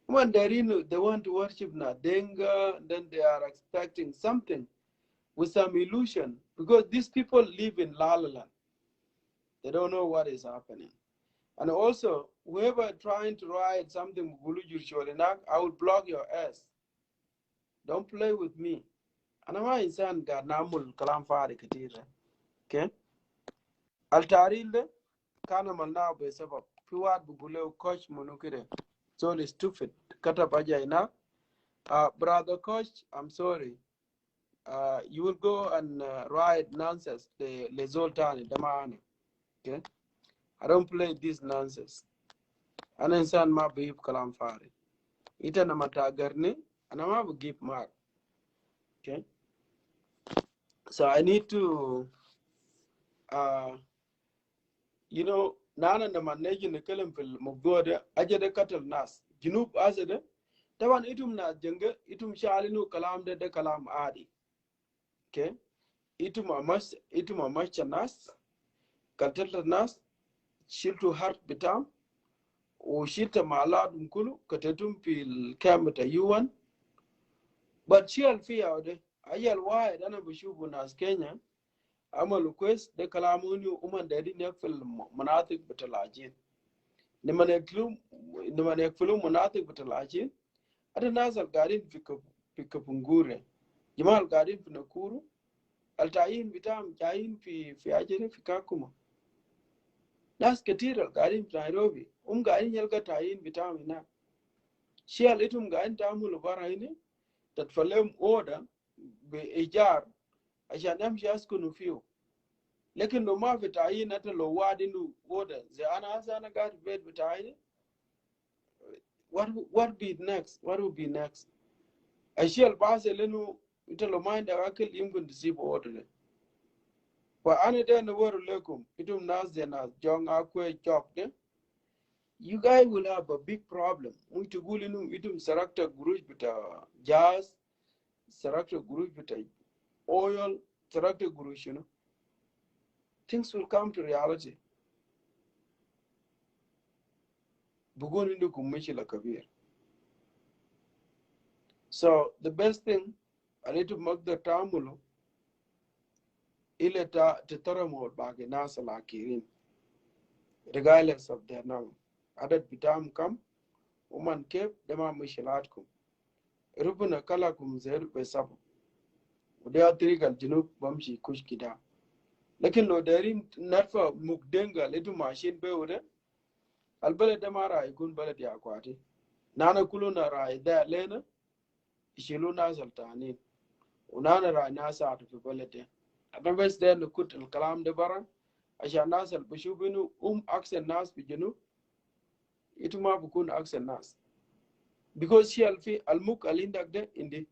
When they want to worship na denga, then they are expecting something with some illusion because these people live in La La Land. They don't know what is happening. And also, whoever trying to write something, I will block your ass. Don't play with me. And I'm insan ga namul kalam fari katira. Okay? Altarilde kana malna be sabab. Fiwad buguleo coach monukire. So it's stupid. Kata paja ina. Brother coach, I'm sorry. You will go and write nonsense. The Lezoltani, the man. Okay? I don't play this nonsense. Ana insan ma behave kalam fari. Ita na matagarni, ana ma bu give mark. Okay? So I need to, you know, nana na manage na kalam fil mugdoda ajada katal nas. Junub azada. Taban itum na jenge, itum shalinu kalam de kalam adi. Okay? Itum amash nas, katal nas, shiltu heart bitam, o shilta maalad mkulu, katetum fil kamata yuwan. But she alfia de, ayal wide ana bishubu nas Kenya, amalu quest de kalamuni uman dedi nekfil manatik batalajin. Nimanekfulu manatik batalajin, ada nasal garin fikapungure. Jamal garin fi Nakuru, altayin bitam jayin fi ajere fi Kakuma. Nas katira garin fi Nairobi, garin yalga tayin bitam ina. Shial itum garin tamul barayini, tatfalem order be ejar, ashan yamshi askunu fiyo. Lekin lo ma fi tayin ata lo wadinu order, ze ana asa ana gati bed bitayin, What be next? What will be next? Ashel base lenu italo mind akil imgun disibo order. But another in the world lekum itum nas de nas jong akwe chok de. You guys will have a big problem. Muito gulinu itum sarakta guruj bita jazz, sarakta guruj bita oil, sarakta guruj, things will come to reality. Bugun indu kumishila kabir. So the best thing, I need to make the tamulu ileta tetaramol bagi nasa la kirin, regardless of their name. Adat bitam kam, uman kep dema mishilatkum. Rubuna kala kumzer besabu. Udea trigal junub bamshi kush kida. Lakin lo darin natfa mukdenga letu machine be ude. Albele dema ra ikun bele di akwati. Nana kuluna ra ida lena. Ishilu nasal tani. Unana ra nasa atu fi balete. Bes den kut al kalam de bara. Asha nasal bishubinu accent nas bijunu. Ituma bukun accent nas. Because she alfi al muk al indak de indi.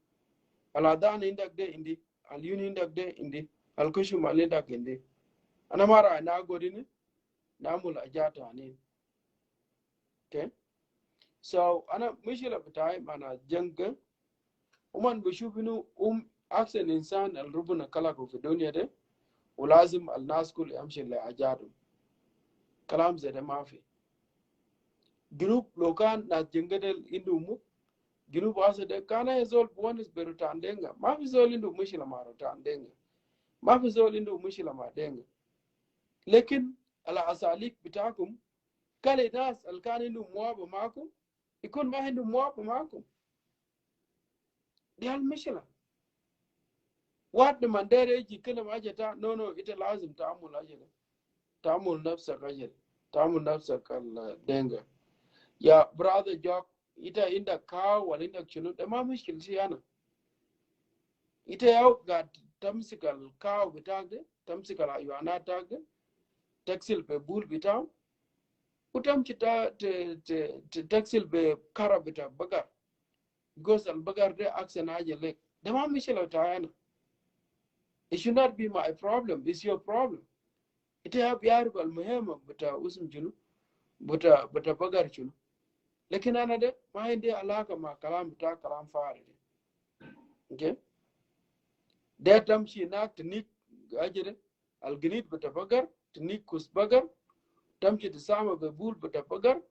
Al adan indak de indi. Al yun indak de indi. Al kushum al indak indi. Anamara na godini. Namul ajata ani. Okay. So ana mishila bitai mana janga. Uman bishubinu accent insan al rubuna kala ko fi dunya de. Ulazim al nas kul yamshi la ajadu. Kalam zede mafi. Group lokan na jengadel indu mu. Group asa de kana ezol buwanis berutan denga. Mafi zol indu mishila marutan denga. Mafi zol indu mishila ma denga. Lekin ala asalik bitakum kale nas al kan indu muwaba makum ikun ma indu muwaba makum. Di al mishila. What the mandere ji kila majeta no ita lazim ta'amul ajala. Ta'amul nafsa ajala. Ta'amul nafsa kal denga. Ya brother Jock, ita inda kaw wal inda chunu da ma mushkil siyana. Ita yaw ga tamsikal kaw bitagde, tamsikal aywana tagde, taksil be bul bitaw, utam chita te taksil be kara bita bagar. Because al bagar de aksen ajale. Da ma mushkil tayana. It should not be my problem, it's your problem. Ita ya biyar bal muhimma bita usum chunu, bita bagar chunu. Lekin ana de ma hindi alaka ma kalam bita kalam fari. Okay? De tamshi nak tnik ajere al gnid bita bagar, tnik kus bagar, tamshi tisama be bul bita bagar,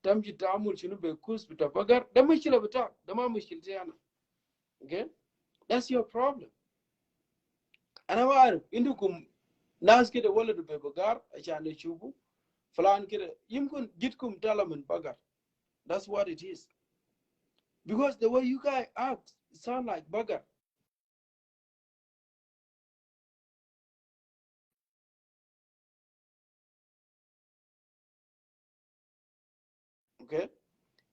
tamshi tamul shinu be kus bita bagar, da mushkila bita, da ma mushkil tiyana. Okay? That's your problem. Ana war indukum nas kida wala du be bagar achane chubu, falan kida yimkun jitkum talaman bagar. That's what it is. Because the way you guys act sound like bugger. Okay?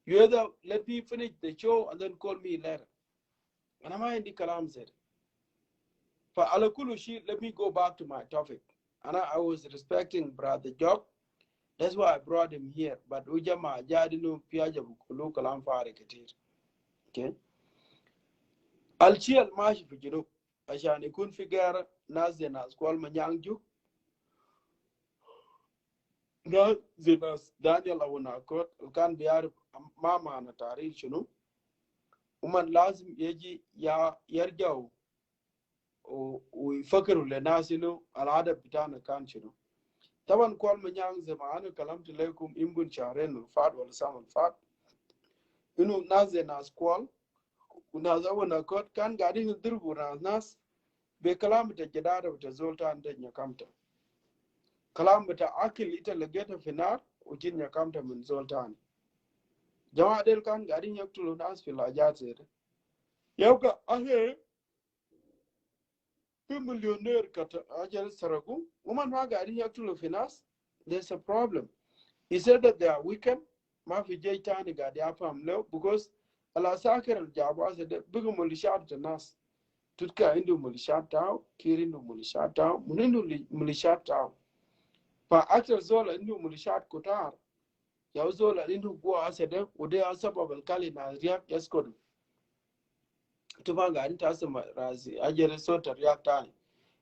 You either let me finish the show and then call me later. And I'm in the kalam said. For alakulushi, let me go back to my topic. And I was respecting Brother Jock. That's why I brought him here. But ujama jadinu piaja bukulu kalam fare katir. Okay? Alchi almashi fi junub. Ashan ikun figara nas de nas kwal manyangju. Na zinas Daniel awunakot kan biar mama na tarikh shunu. Uman lazim yeji ya yarjaw ويفكروا للناس إنه العادة بتاعنا كان شنو. طبعا كل من يعني زي ما أنا كلمت لكم يمكن شهرين الفات ولا سنة الفات إنه ناس كول وناس أول نكود كان قاعدين يضربوا ناس بكلام بتاع جدار بتاع زولتان ده نكمته. كلام بتاع أكل إنت لقيته في النار وجين نكمته من زولتان. جماعة ديل كان قاعدين يقتلوا ناس في الحاجات زي ده. يبقى أهل millionaire kata ajal saragu woman wa gari yaktulo finance. There's a problem. He said that they are weekend ma fi jay tani gadi afam lew because ala sakir al jabo said bigu mulishat nas tutka indu mulishat taw kirindu mulishat taw munindu mulishat taw pa akter zola indu mulishat kotar ya uzola indu go asede ude asaba kali na riak yaskod tubanga anta asama razi ajere sota riak tani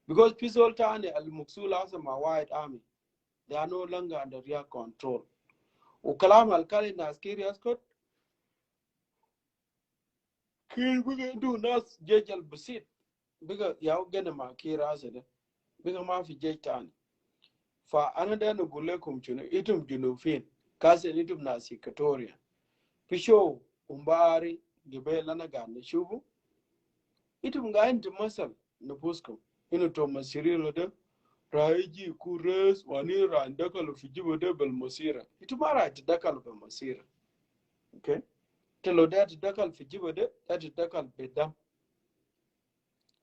because pistol tani al muksula asama white army they are no longer under riak control ukalam al kali na askari yaskod kir biga do nas jejal basit biga yaw gene ma kira asede biga ma fi jej tani fa ana da no gulekum chuno itum junufin kase itum na sikatoria pisho umbari gibe lana gane shubu itum ga inti masal na buskum ino to masirilo de raiji kures wani randakal fijibo de bel masira itum ara ti dakal bel masira okay telo da ti dakal fijibo de da ti dakal bedam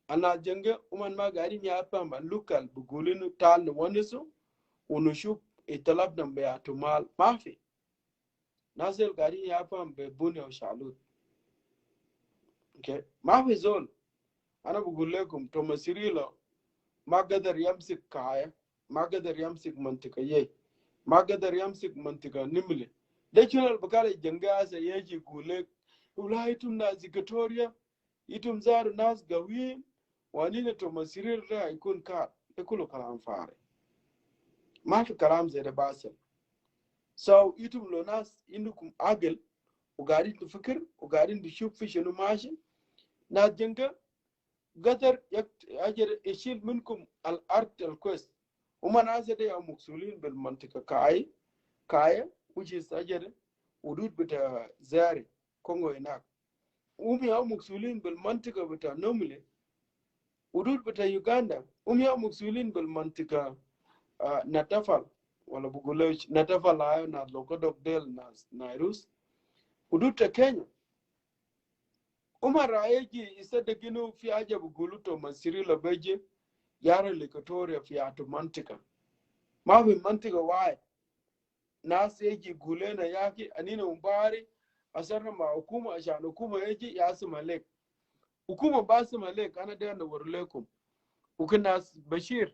ana jenge uman ma gari mi apamba lukal bugulinu tal wani su unushub italab nan be atumal mafi nasel gari ya fam be buni o shalut okay mafi zol ana bugul lekum to masirilo ma gadar yamsik kaya ma gadar yamsik mantika ye ma gadar yamsik mantika nimle de chunal bakale janga sa yeji gule ulaitum na zikatoria itum zaru nas gawin wani ne to masiril ra ikun ka ekulo kalam fare mafi kalam zede basel so itum lo nas indukum agel وقاعدين نفكر وقاعدين نشوف في شنو ماشي ناس جنجا قدر أجر يشيل منكم الأرض الكويس وما ناس دي مقصولين بالمنطقة كايا which is أجر ودود بتاع زاري كونغو هناك ومي مقصولين بالمنطقة بتاع نوملي ودود بتاع يوغندا ومي مقصولين بالمنطقة نتفل ولا بقولش نتفل هاي ناس لوكودوك ديل ناس نايروس ودود بتاع كينيا Umar Raeji isa da gino fi ajabu guluto masiri labeje yara likatoria fi atu mantika. Mafi mantika wae. Nasi eji gulena yaki anina umbari asarna ma hukuma ashan hukuma eji yasi malek. Hukuma basi malek ana dena warulekum. Ukin nas Bashir.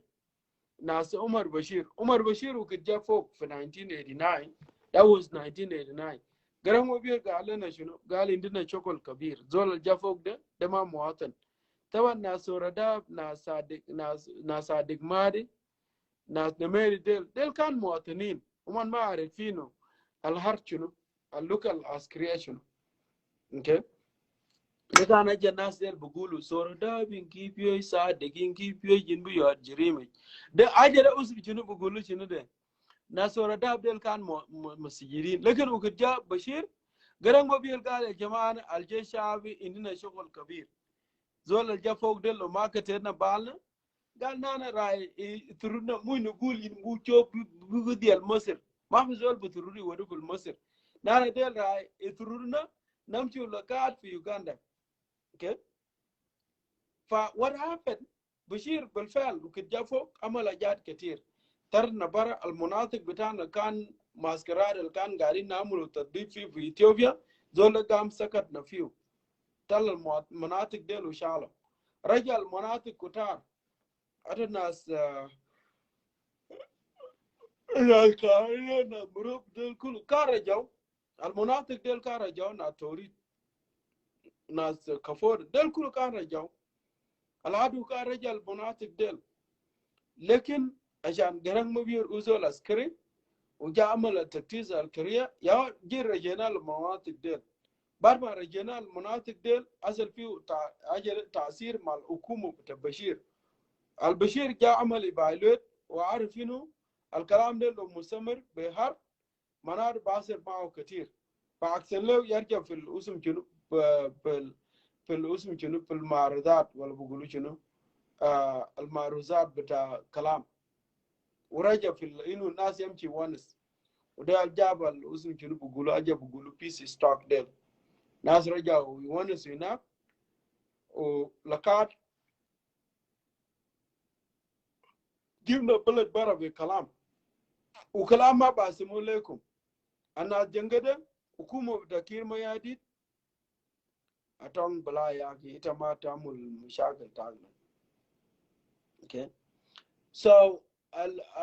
Nas Umar Bashir. Umar Bashir ukidja folk for 1989. That was 1989. garan wabiyar ga alana shino gali indina chokol kabir zol jafok de ma muwatan taban na sorada na sadik madi na nemeri del kan muwatanin uman ma arifino al harchuno al local aspiration okay daga na jannas del bugulu sorada bin kipiyo sadik kipiyo jinbu yo jirime de ajere usul chino bugulu chino de na sorada del kan masijirin lekin ukija bashir garan gobi قال يا جماعه الجيش الشعبي عندنا شغل كبير زول الجا فوق دل لو ما كترنا بالنا قال نانا راي ترنا مو نقول ان بوچو بودي المصر ما في زول بتروري ودو المصر نانا دل راي ترنا نمشي لقات في يوغندا اوكي ف what happened بشير بالفعل وكجا فوق عمل جات كتير ترنا برا المناطق بتاعنا كان ماسكراد اللي كان قاعدين نعملوا تطبيق في اثيوبيا زول قام سكت نفيه تل المناطق ديل وشالوا رجع المناطق كتار أتى ناس كارينا مروب ديل كله كارجاو المناطق ديل كارجاو ناتوري ناس كفور ديل كله كارجاو العدو كارجا المناطق ديل لكن عشان قرن مبير أزول عسكري وجاء عمل التكتيز الكريه يا جي رجينا المناطق ديل بعد ما رجينا المناطق ديل أصل فيه تأثير مع الحكومة بتاع بشير البشير جاء عمل إبايلوت وعارف إنه الكلام ده لو مستمر بحرب منار باصر معه كتير فأحسن له يرجع في الأسم شنو في الأسم شنو في المعارضات ولا بقولوا شنو المعروضات بتاع كلام ورجع في إنه الناس يمشي ونس وده الجاب الأسم شنو بقولوا أجا بقولوا بيس ستوك ديل ناس رجعوا ونس هناك ولقات جبنا بلد برا بكلام وكلام ما باسمو لكم أنا جنجده حكومة بتكير ما يدي أتون بلا ياكي إتما تعمل مشاكل تاعنا okay so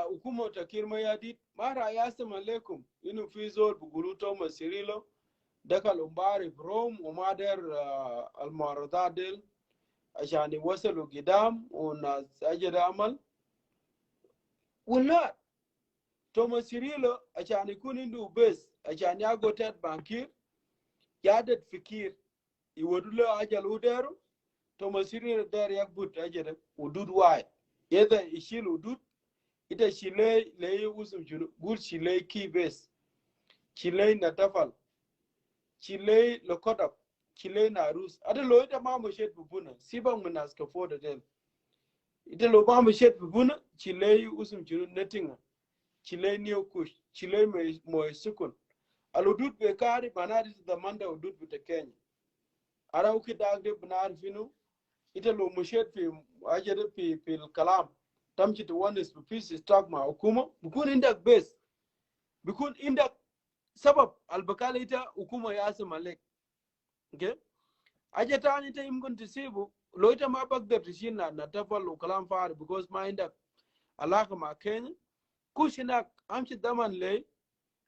hukumo takirma yadit mara yasim alaikum inu fizol buguluto masirilo dakal umbari brom umader almaradadil عشان يوصلوا قدام وناس أجد عمل ولا توماس سيريلو عشان يكون عنده بس عشان ياخد تات بانكير يعدد فكير يودوا له أجل ودارو توماس سيريلو دار يكبت أجد ودود واحد إذا يشيل ودود إذا شيلي لي وسم شنو قول شيلي كي بس شيلي نتفل شيلي لقطب شيلي ناروس هذا لو إذا ما مشيت ببونا سيبا من الناس كفودة دل ita lo ba mu shet buna chile usum churu netinga chile new kush chile mo sukun aludut be kari banari da manda udut be Kenya ara uki dagde banar finu ita lo mu shet fi ajere fi kalam tamchi to one is peace stock ma hukuma bukun indak base bukun indak sabab albakala ita hukuma ya malek okay ajata ni ta imgun tisibu loita ma bagda tishina na tafallu kalam far because ma inda alaka ma Kenya kushina amshi daman le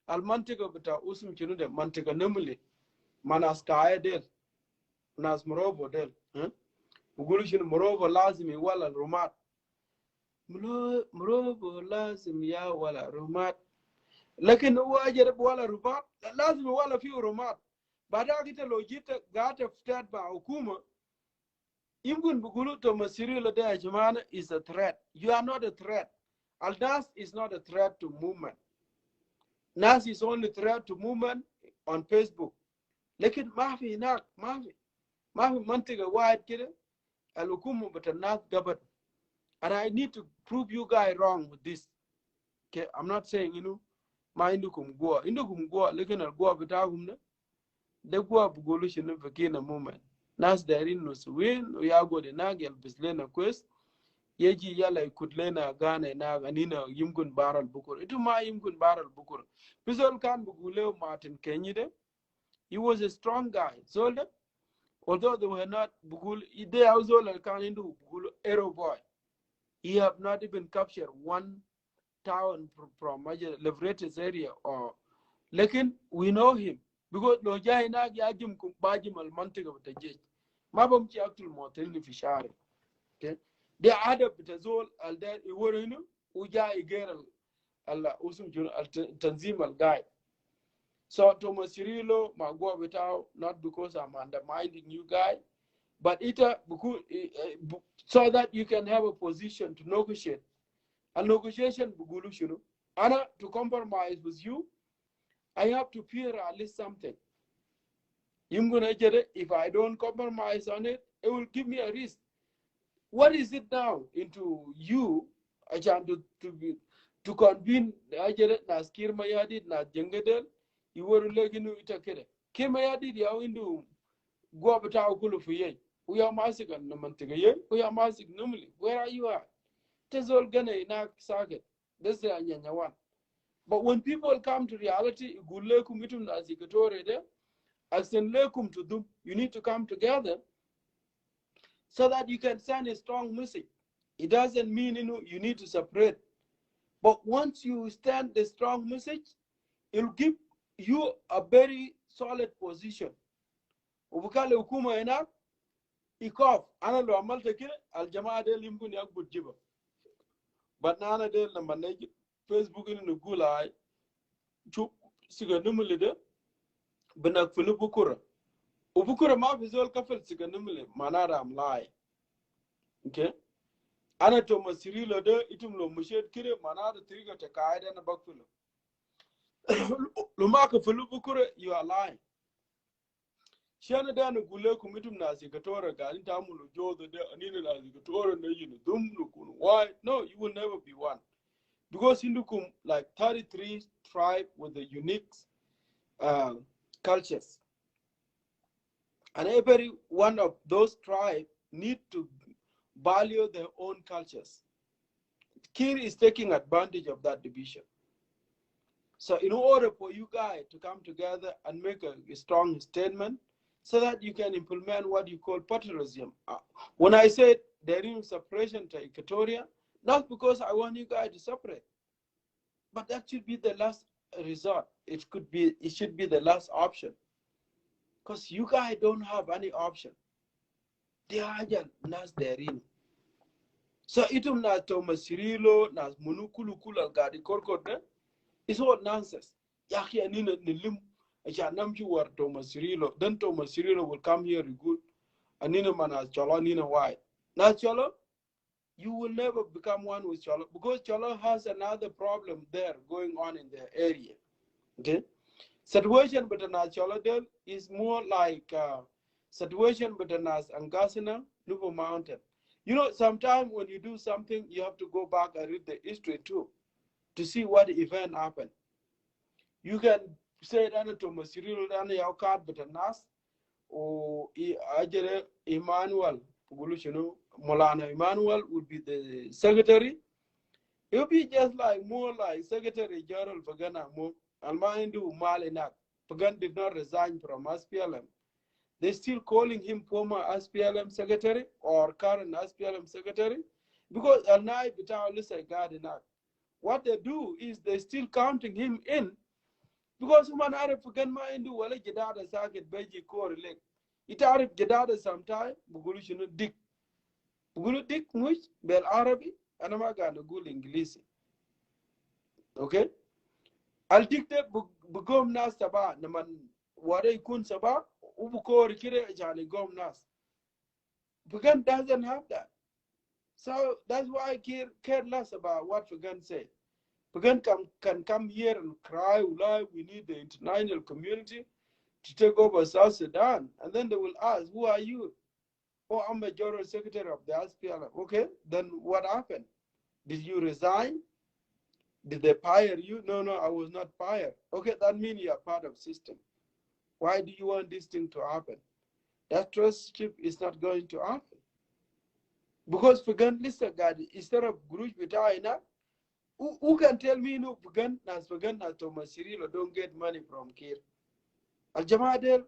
almantiga bita usum chinu de mantiga nemuli manas kaya del nas morobo del bugulu shinu morobo lazimi wala rumat morobo lazim ya wala rumat lakin huwa ajere wala rumat lazimi wala fi rumat baada kita lojita gata fitat ba hukuma Imgun Bugulu to Masirilo de Ajamana is a threat. You are not a threat. Aldas is not a threat to movement. Nas is only threat to movement on Facebook. Lekin mafi nak, mafi mantiga wide kid, alukumu but a not gabat. And I need to prove you guys wrong with this. Okay, I'm not saying ma indukum go, lekin al go bitagumna, de go Bugulu shinu fakina movement. Nas darin no win ya go de nagel bislena quest yeji yala kutlena gane na ganina yimgun baral bukur itu ma yimgun baral bukur bizol kan bugule Martin Kenyide he was a strong guy so although they were not bugul ide azol kan indu bugul arrow boy he have not even captured one town from major liberated area or lekin we know him because lo jay na yajim kum bajim al mantiga bataje mabam ci aktul motel ni fi share okay de ada bitazol al da iworinu uja igeral alla usum jun al tanzim al guide so Thomas Cirilo magwa without not because I'm undermining you guys but so that you can have a position to negotiate a negotiation bugulu shunu ana to compromise with you I have to fear at least something. If I don't compromise on it, it will give me a risk. What is it now into you? To convene nas kirmayadi na jengadel, you were leginu itakere. Kirmayadi ya into go bata ukulu fuye. We are massing on Namantigaye, we are massing normally. Where are you at? Tezol gana inak saget. This is the one. But when people come to reality, you need to come together so that you can send a strong message. It doesn't mean you need to separate. But once you stand the strong message, it will give you a very solid position. Ubukale hukuma ena ikof ana lo amalta kile aljamaa de limbuni yakbut jiba. But nana de lambaneji Facebook in the gula chup siga numule de benak fulu bukura ubukura ma visual kafel siga numule manara am lie okay ana to masirilo de itum lo mushed kire manara triga te kaida na bakfulo lo ma ka fulu bukura you are lying shana da na gule ku mitum na siga tora ga inta mulo jodo de anina na siga tora na yinu dum no kun why no you will never be one. Because Hindukum, like 33 tribes with the unique cultures. And every one of those tribes need to value their own cultures. Kir is taking advantage of that division. So in order for you guys to come together and make a strong statement so that you can implement what you call patriotism. When I said there is separation to Equatoria, Not because I want you guys to separate, but that should be the last resort. It should be the last option. Because you guys don't have any option. They are just nas derin. So itum na Thomas Cirilo, nas munukulu kula gadi korkot, it's all nonsense. Yaki anina nilim, achanamchi war Thomas Cirilo. Then Thomas Cirilo will come here good. Anina manas cholo nina why. Now cholo, you will never become one with cholo because cholo has another problem there going on in the area. Okay, situation between us cholo del is more like situation between us and Gasina, Nubo Mountain. You know, sometimes when you do something, you have to go back and read the history too to see what event happened. You can say that to Masiril and Yaukad between us or Ajere Emmanuel, Molana Emmanuel would be the secretary. It would be just like more like Secretary General Pagana Mo, Almaindu Malinak. Pagan did not resign from SPLM. They're still calling him former SPLM secretary or current SPLM secretary because Alnai Bitao Lisa Gardinak. What they do is they're still counting him in because human Arab Pagan Maindu Wale Jedada Sakit Beji Korelek. It Arab Jedada sometime, Bugulushinu Dick. Bugulu Dick Mush, Bel Arabi, and Amaga Nagul English. Okay? I'll dictate Bugom Nas Saba, Naman Wade Kun Saba, Ubuko Rikire Jani Gom Nas. Pagan doesn't have that. So that's why I care less about what Pagan say. Pagan can come here and cry, we need the international community to take over South Sudan. And then they will ask, who are you? Oh, I'm a general secretary of the SPLM. Okay, then what happened? Did you resign? Did they fire you? No, I was not fired. Okay, that means you are part of the system. Why do you want this thing to happen? That trustship is not going to happen. Because Pagan, listen, God, instead of Guruj Vitaina, who can tell me no Pagan nas Thomas Cirilo don't get money from Kir? Al Jamadel,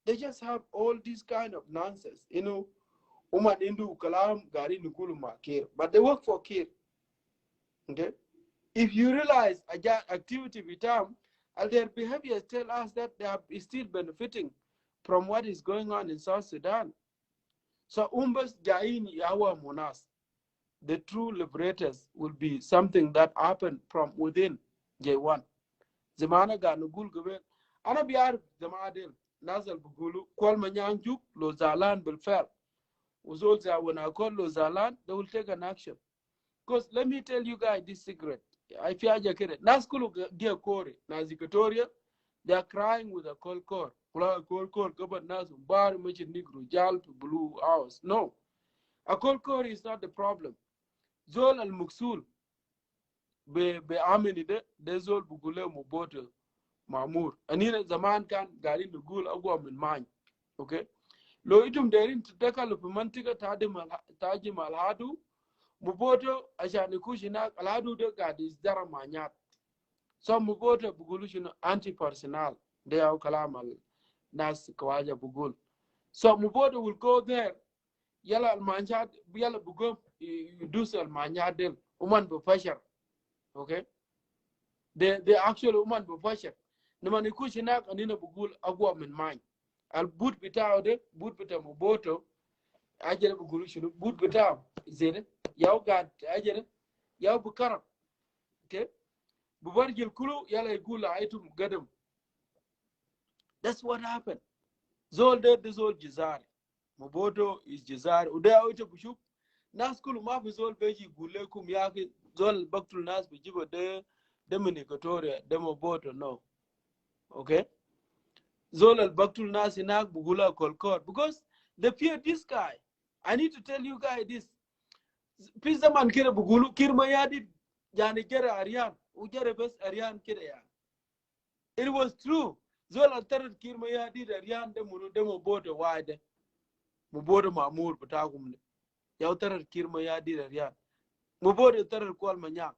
they just have all this kind of nonsense. You know, Uman Indu Kalam Gari Nuguluma Kir, but they work for Kir. Okay? If you realize activity with them, and their behaviors tell us that they are still benefiting from what is going on in South Sudan. So Umbas Jain Yawa Monas, the true liberators will be something that happened from within J1. Zamana Ganugul Gabe, Anabiar Zamadil, Nazal Bugulu, Kwalmanyanjuk, Lozalan Belfer. Uzolza, when I call Lozalan, they will take an action. Because let me tell you guys this secret. I fear Jakere. Naskulu Gia Kori, Nazikatoria, they are crying with a cold core. Cold core, Gobat Nasu, Bar, Machin Negro, Jal to Blue House. No. A cold core is not the problem. Zol al Muksul, be Aminide, de Zol Bugule Muboto, Mamur. Anina Zaman can Garin the Gul Agwam in mind. Okay? Lo itum derin to take a lupumantica Tajim Alhadu. Muboto ashani kushina aladu de gadis dara manyat. So muboto bugulushino anti-personal. They are kalamal nas kawaja bugul. So muboto will go there. Yala al manyat yala bugum dus al manyadel uman bufasher. Okay? They actually uman bufasher. Namani kushina anina bugul agwa min mind. Al boot bitao de boot bita muboto ajere bugulushino boot bitao zene. Yaw gad ajere yaw bukara. Okay, bubarjil kulu yala igula aitum gadam. That's what happened. Zol de zol jizari Moboto is jizari udaya uche bushuk nas kulu ma zol beji gule kum yaki zol baktul nas bijibo de Dominicatoria de Moboto. No. Okay, zol al baktul nas inak bugula kolkor because they fear this guy. I need to tell you guys this. Pizza man kira bugulu kirma yadi yani kira Aryan ujare bes Aryan kira ya. It was true. Zola tarat kirma yadi Aryan de munu de Moboto wide. Moboto Mamur batagum. Yaw tarat kirma yadi Aryan. Moboto tarat kwal manyak.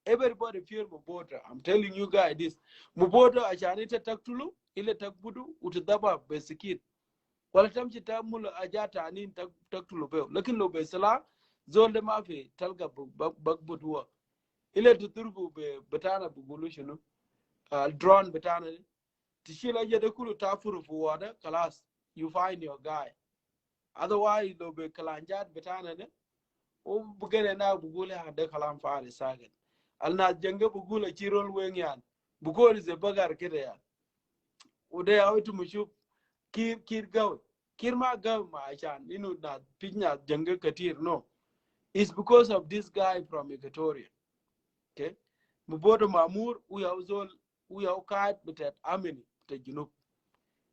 Everybody fear Moboto. I'm telling you guys this. Moboto achanita taktulu ile takbudu utadaba besikit. Wala tamchi tamula ajata anin taktulu beo. Lakin lo besala zolde mafi talga bagbutwa ile tuturbu be betana bugulu shunu drone betana tishila jede kulu tafuru fu wada kalas you find your guy otherwise lo be kalanjat betana ne o bugere na bugule hade kalam faari sagen alna jenge bugule chirol wengyan bugol ze bagar kede ya ude awtu mushu kir gaw kir ma gaw ma achan inu na pinya jenge katir no it's because of this guy from Equatoria. Okay, mubodo mamur uya ukat betet amini te junub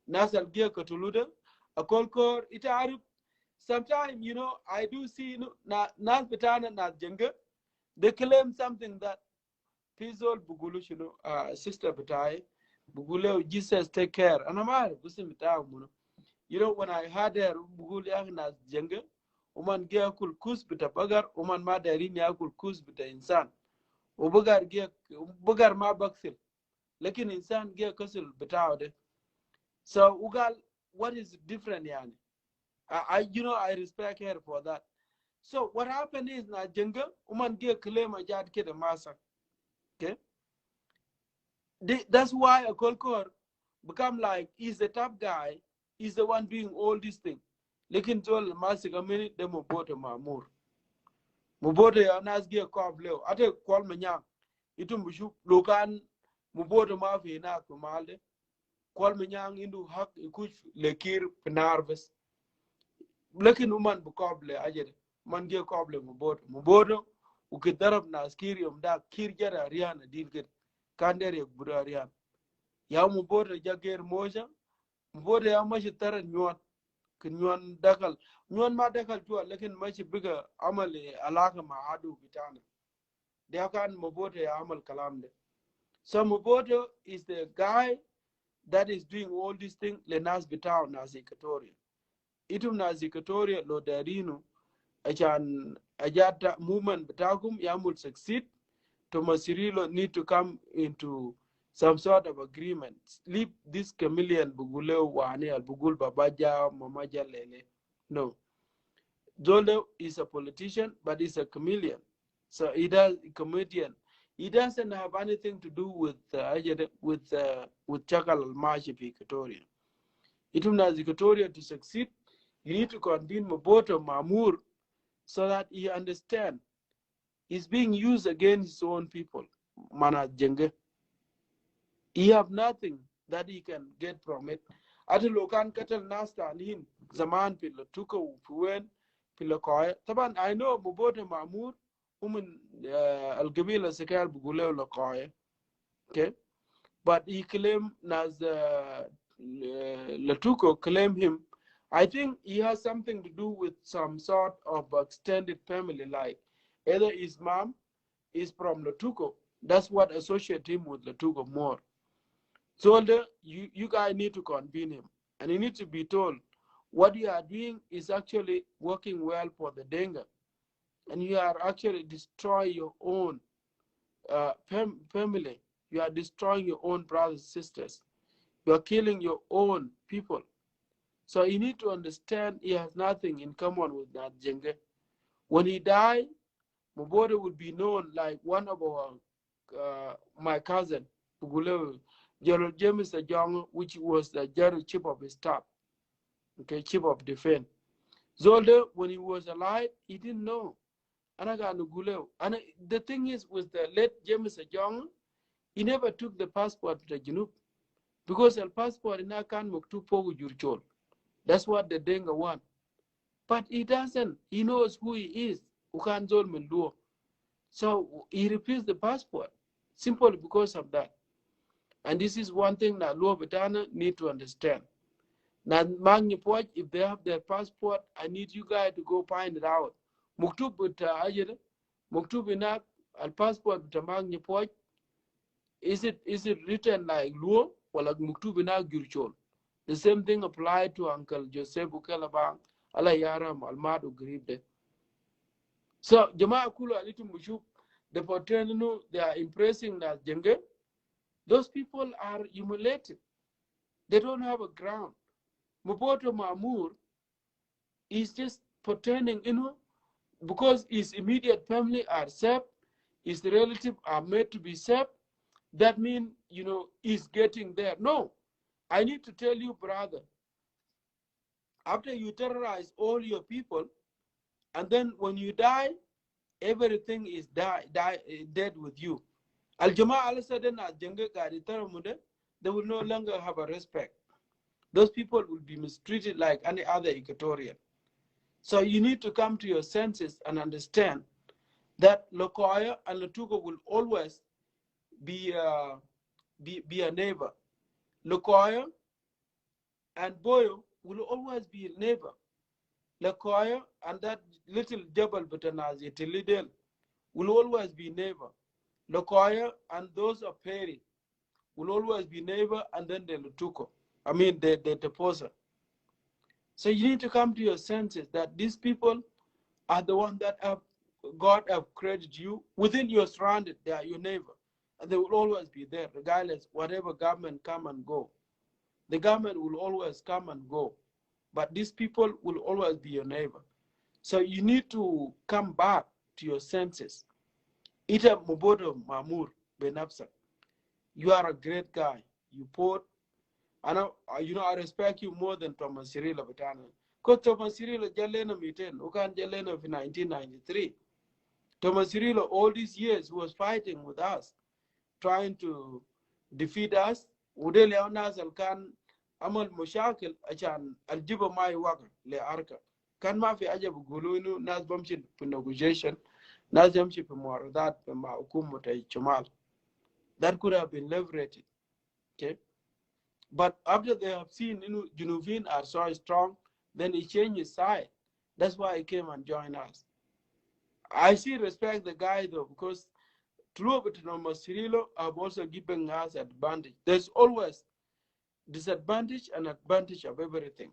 nasal gia katulude a kolkor ita arif sometimes I do see na nas betana na jenga they claim something that pizol bugulu sister betai bugule Jesus take care and amar busim betaw when I had her bugul na jenga uman gia kul kus bita bagar uman ma darin ya kul kus bita insan ubagar gia bugar ma baksil lakin insan gia kasul bitaw de so ugal what is different yani I respect her for that. So what happened is na jenga uman gia claim a jad kid masa. Okay? That's why a kolkor become like he's the top guy, he's the one doing all these things. Lekin tol masika mini de moboto mamur. Moboto ya nas gia kob leo. Ate kwal manyang. Itu mbushu lokan moboto mafi na kumalde. Kwal manyang indu hak ikuch lekir penarves. Lekin uman bukoble ajere. Man gia koble moboto. Moboto ukidarab na askiri umda kir jara riana dilgir. Kandere yakbura riana. Ya moboto jager moja. Moboto ya mashi tara nyuan. Nyuan dakal. Nyuan ma dakal tuwa lekin mashi biga amali alaka maadu bitana. Dehakan moboto ya amal kalam de. So moboto is the guy that is doing all these things lenas bitao nas Equatoria. Itum nas Equatoria lo darinu achan ajata movement bitagum yamul succeed. Tomasirilo need to come into some sort of agreement. Leave this chameleon buguleo wane al bugul babaja mamaja lele. No. Zolo is a politician, but he's a chameleon. So he does a comedian. He doesn't have anything to do with Chakal al-Mashi Equatoria. Itumna Equatoria to succeed, you need to convene Moboto Mamur so that he understands he's being used against his own people. Mana Jenge. He have nothing that he can get from it. Ati lokan katal nasta alhin zaman pila tuka Fluent pila koya. Taban I know Moboto Mamur al-Gabila Sekal Buguleo Lakoya. Okay? But he claimed as Latuko claimed him. I think he has something to do with some sort of extended family, like either his mom is from Latuko. That's what associates him with Latuko more. So you guys need to convene him. And he needs to be told what you are doing is actually working well for the Denga. And you are actually destroying your own family. You are destroying your own brothers and sisters. You are killing your own people. So you need to understand he has nothing in common with that Jenge. When he died, Moboto would be known like one of our, my cousin, General James Ajong, which was the general chief of his staff, okay, chief of defense. Zolde, when he was alive, he didn't know. And the thing is, with the late James Ajong, he never took the passport to the Junub because the passport in Akan Muktu Pogu Jurchol. That's what the Denga want. But he doesn't. He knows who he is. Ukan Zol Menduo. So he refused the passport simply because of that. And this is one thing that Luo Betana need to understand. Now, if they have their passport, I need you guys to go find it out. Muktub Ajere, Muktub Inak, al passport Magni is it written like Luo or like Muktub Inak Gurchol? The same thing applied to Uncle Joseph Ukelabang, Alayaram, Almadu Gribe. So, Jama'a Kulu Alitu Mushuk, the Potenu, they are impressing that Jenge. Those people are humiliated. They don't have a ground. Moboto Mamur is just pretending, because his immediate family are safe, his relatives are made to be safe, that means, he's getting there. No, I need to tell you, brother, after you terrorize all your people, and then when you die, everything is dead with you. Al Jamaa al Sudden as they will no longer have a respect. Those people will be mistreated like any other Equatorian. So you need to come to your senses and understand that Lokoya and Latugo will always be a neighbor. Lokoya and Boyo will always be a neighbor. Lokoya and that little Jabal Butanazi Tilidel will always be neighbor. Lokoya and those of Perry will always be neighbor, and then the Lutuko. I mean the Teposa. So you need to come to your senses that these people are the ones that God have created you. Within your surrounded, they are your neighbor. And they will always be there, regardless, whatever government come and go. The government will always come and go. But these people will always be your neighbor. So you need to come back to your senses. Ita Mobodo Mamur Benapsa. You are a great guy. You put, and I respect you more than Thomas Cyril Batana. Because Thomas Cyril Jalena Miten, Ukan Jalena of 1993. Thomas Cyril, all these years, was fighting with us, trying to defeat us. Ude Leonas Alkan Amal Mushakil Achan Aljiba Mai Waka Le Arka. Kan Mafi Ajab Gulunu, Nas Bumship negotiation, Nas Jamship more that Ukumuta Chamal. That could have been liberated. Okay. But after they have seen Junuvin are so strong, then he changed his side. That's why he came and joined us. I still respect the guy though, because through Cirilo have also given us advantage. There's always disadvantage and advantage of everything.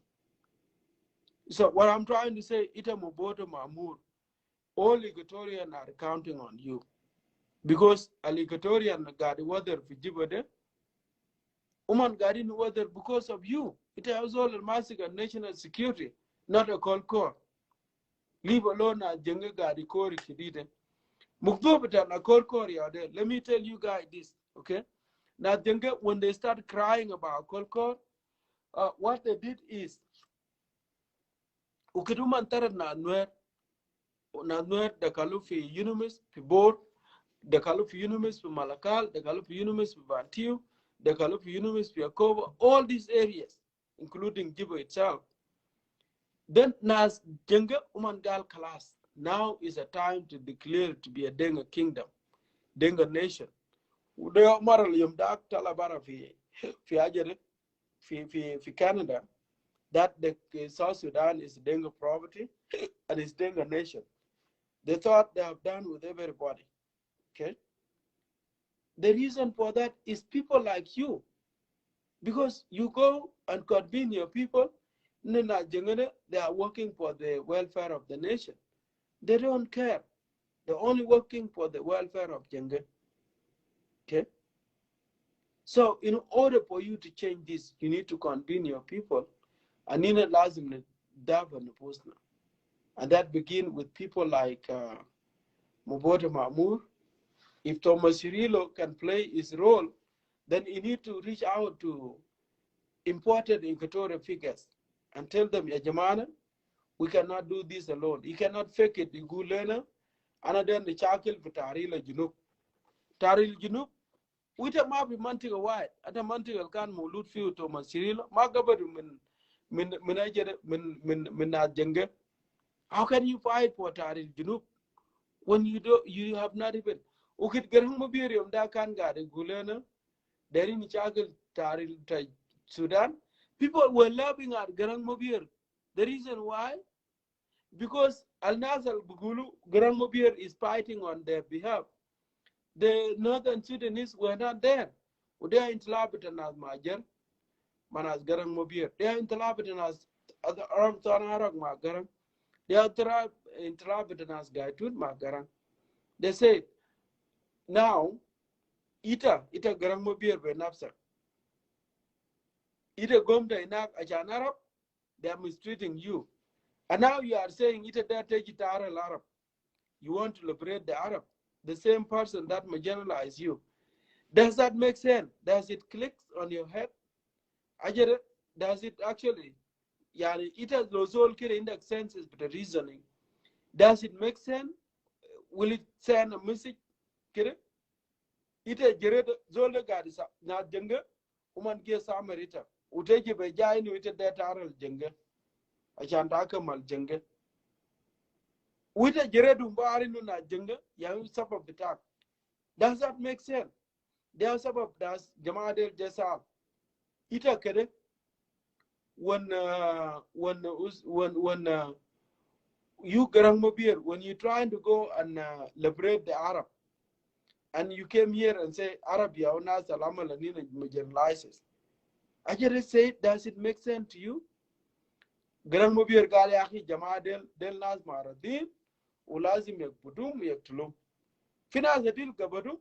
So what I'm trying to say, Ita Moboto Mamur, all Equatorians are counting on you. Because a Equatorian got weather for Jibode, Uman got in weather because of you. It has all a massacre national security, not a call core. Leave alone a Jenga Gadi Kori Kidide. Mukdobita na Kolkor yade. Let me tell you guys this, okay? Now Jenga, when they start crying about Kolkor, what they did is Ukiduman Tara na Nwer the Kalufi Unimis, Pibor, the Kalufi Unimis for Malakal, the Kalufi Unimis for Bantiu, the Kalufi Unimis for Yakoba, all these areas, including Jibo itself. Then Nas Jenga Umangal Kalas. Now is a time to declare to be a Denga kingdom, Denga nation. Ude moral yum dak talabara fi Canada that the South Sudan is Denga property and it's Denga nation. They thought they have done with everybody. Okay. The reason for that is people like you, because you go and convene your people. They are working for the welfare of the nation. They don't care. They're only working for the welfare of Jenge. Okay? So in order for you to change this, you need to convene your people. And in a lazim davan postna. And that begin with people like Moboto Mamur. If Thomas Cirilo can play his role, then you need to reach out to important Equatorial figures and tell them, Ya Jamana, we cannot do this alone. You cannot fake it. You go learn, and then the chakil for Tarila Junub. Taril Junub, with a map in Mantiga White, at a Mantiga can Mulut Fiu Thomas Cirilo, Magabat Minajenge. How can you fight for Taril Junub when you have not even Ukit Garangmobirium Dakanga, the Gulena, there in Chakil Taril Sudan? People were laughing at Garangmobir. The reason why? Because Al-Nasal Bugulu, Garangmobir is fighting on their behalf. The northern Sudanese were not there. They are intelligent as Majer, Manas Garangmobir. They are intelligent as other Arab Tanarag Magarang. They are intelligent as Gaitun Magarang. They say, now, Ita Garangmobir Benapsa. Ita Gomda Inak Ajan Arab, they are mistreating you. And now you are saying it that take it Arab. You want to liberate the Arab, the same person that marginalized you. Does that make sense? Does it click on your head? Does it actually? Yeah, it has those all kind of senses, but the reasoning. Does it make sense? Will it send a message? Kire? Ita jere zolde gadi sa na jenga uman ke samarita. Uteke be jai ni ita da taral jenga. Achanta kamal jenga. Uita jere dumbari no na jenga ya sabab bitak. Does that make sense? There sabab das jama'a del jasa. Ita kere when you garang mobile when you trying to go and liberate the Arab and you came here and say Arab yauna salama lanina marginalizes. I just say, does it make sense to you? Garang mobile gali akhi jama'a del nas maradin ulazim yakbudum yaktulum. Fina zadil gabadu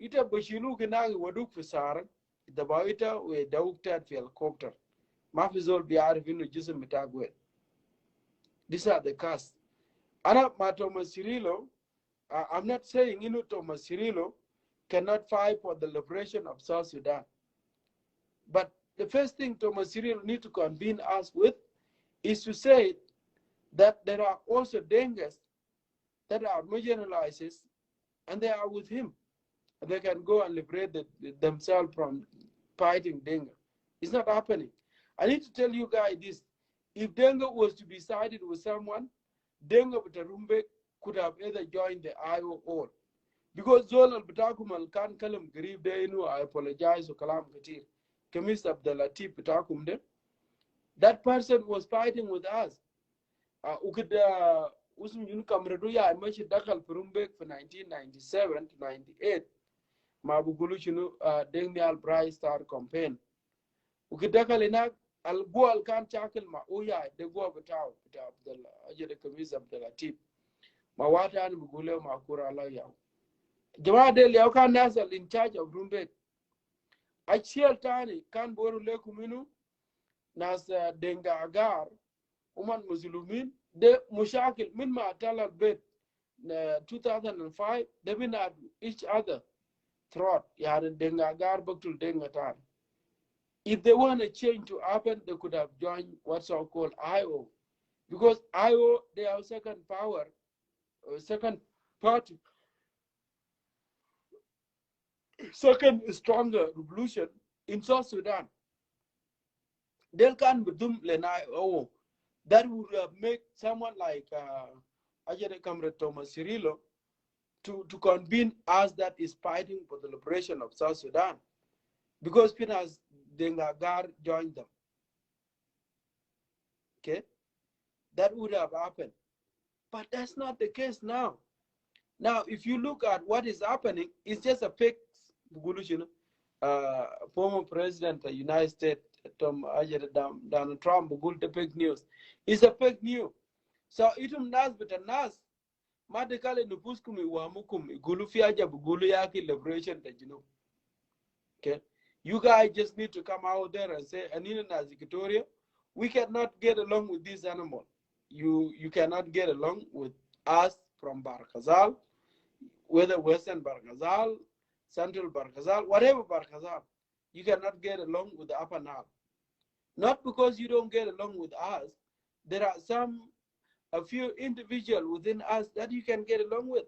ita bashilu kinagi waduk fisara dabaita we dauktat fi helicopter. Mafizol biarif inu jism mitagwe. These are the casts. Ana Thomas Cirillo, I'm not saying Thomas Cirillo cannot fight for the liberation of South Sudan. But the first thing Thomas Cirillo need to convene us with is to say that there are also dangers that are marginalized and they are with him. They can go and liberate themselves from fighting Denga. It's not happening. I need to tell you guys this. If Denga was to be sided with someone, Denga Butarumbe could have either joined the IO or. Because Zol al-Batakum al-Kan Kalam Garib Deinu, I apologize to Kalam Katir, Kamis Abdelatif Batakum de, that person was fighting with us. Ukida Usum Yun Kamraduya, I mentioned Dakal Purumbek for 1997 to 98, Mabuguluchinu, Dengal Bryce Star campaign. Ukidakal inak, al go al kan chakal ma uya de go bataw bata Abdullah ajere kamis Abdulatif ma wata an bugule ma kura la yaw jama del yaw kan nasal in charge of Rumbek achiel tani kan boru leku minu nas denga agar uman muslimin de mushakil min ma talal bet 2005 they been at each other throat yani denga agar baktul denga tani. If they want a change to happen, they could have joined what's so-called IO. Because IO, they are second power, second party, second stronger revolution in South Sudan. They can be doomed IO. That would make someone like Ajere Comrade Thomas Cirillo to convene us that is fighting for the liberation of South Sudan. Because Pinas Dengagar joined them. Okay? That would have happened. But that's not the case now. Now, if you look at what is happening, it's just a fake former president of the United States, Donald Trump, the fake news. It's a fake news. So, itum nas bita nas, madekale nupuskumi wamukumi, gulu fiaja bugulu yaki liberation tajinu. Okay? You guys just need to come out there and say, Anina Victoria, we cannot get along with this animal. You cannot get along with us from Barkazal, whether Western Barkazal, Central Barkazal, whatever Barkazal. You cannot get along with the Upper Nile. Not because you don't get along with us. There are a few individuals within us that you can get along with.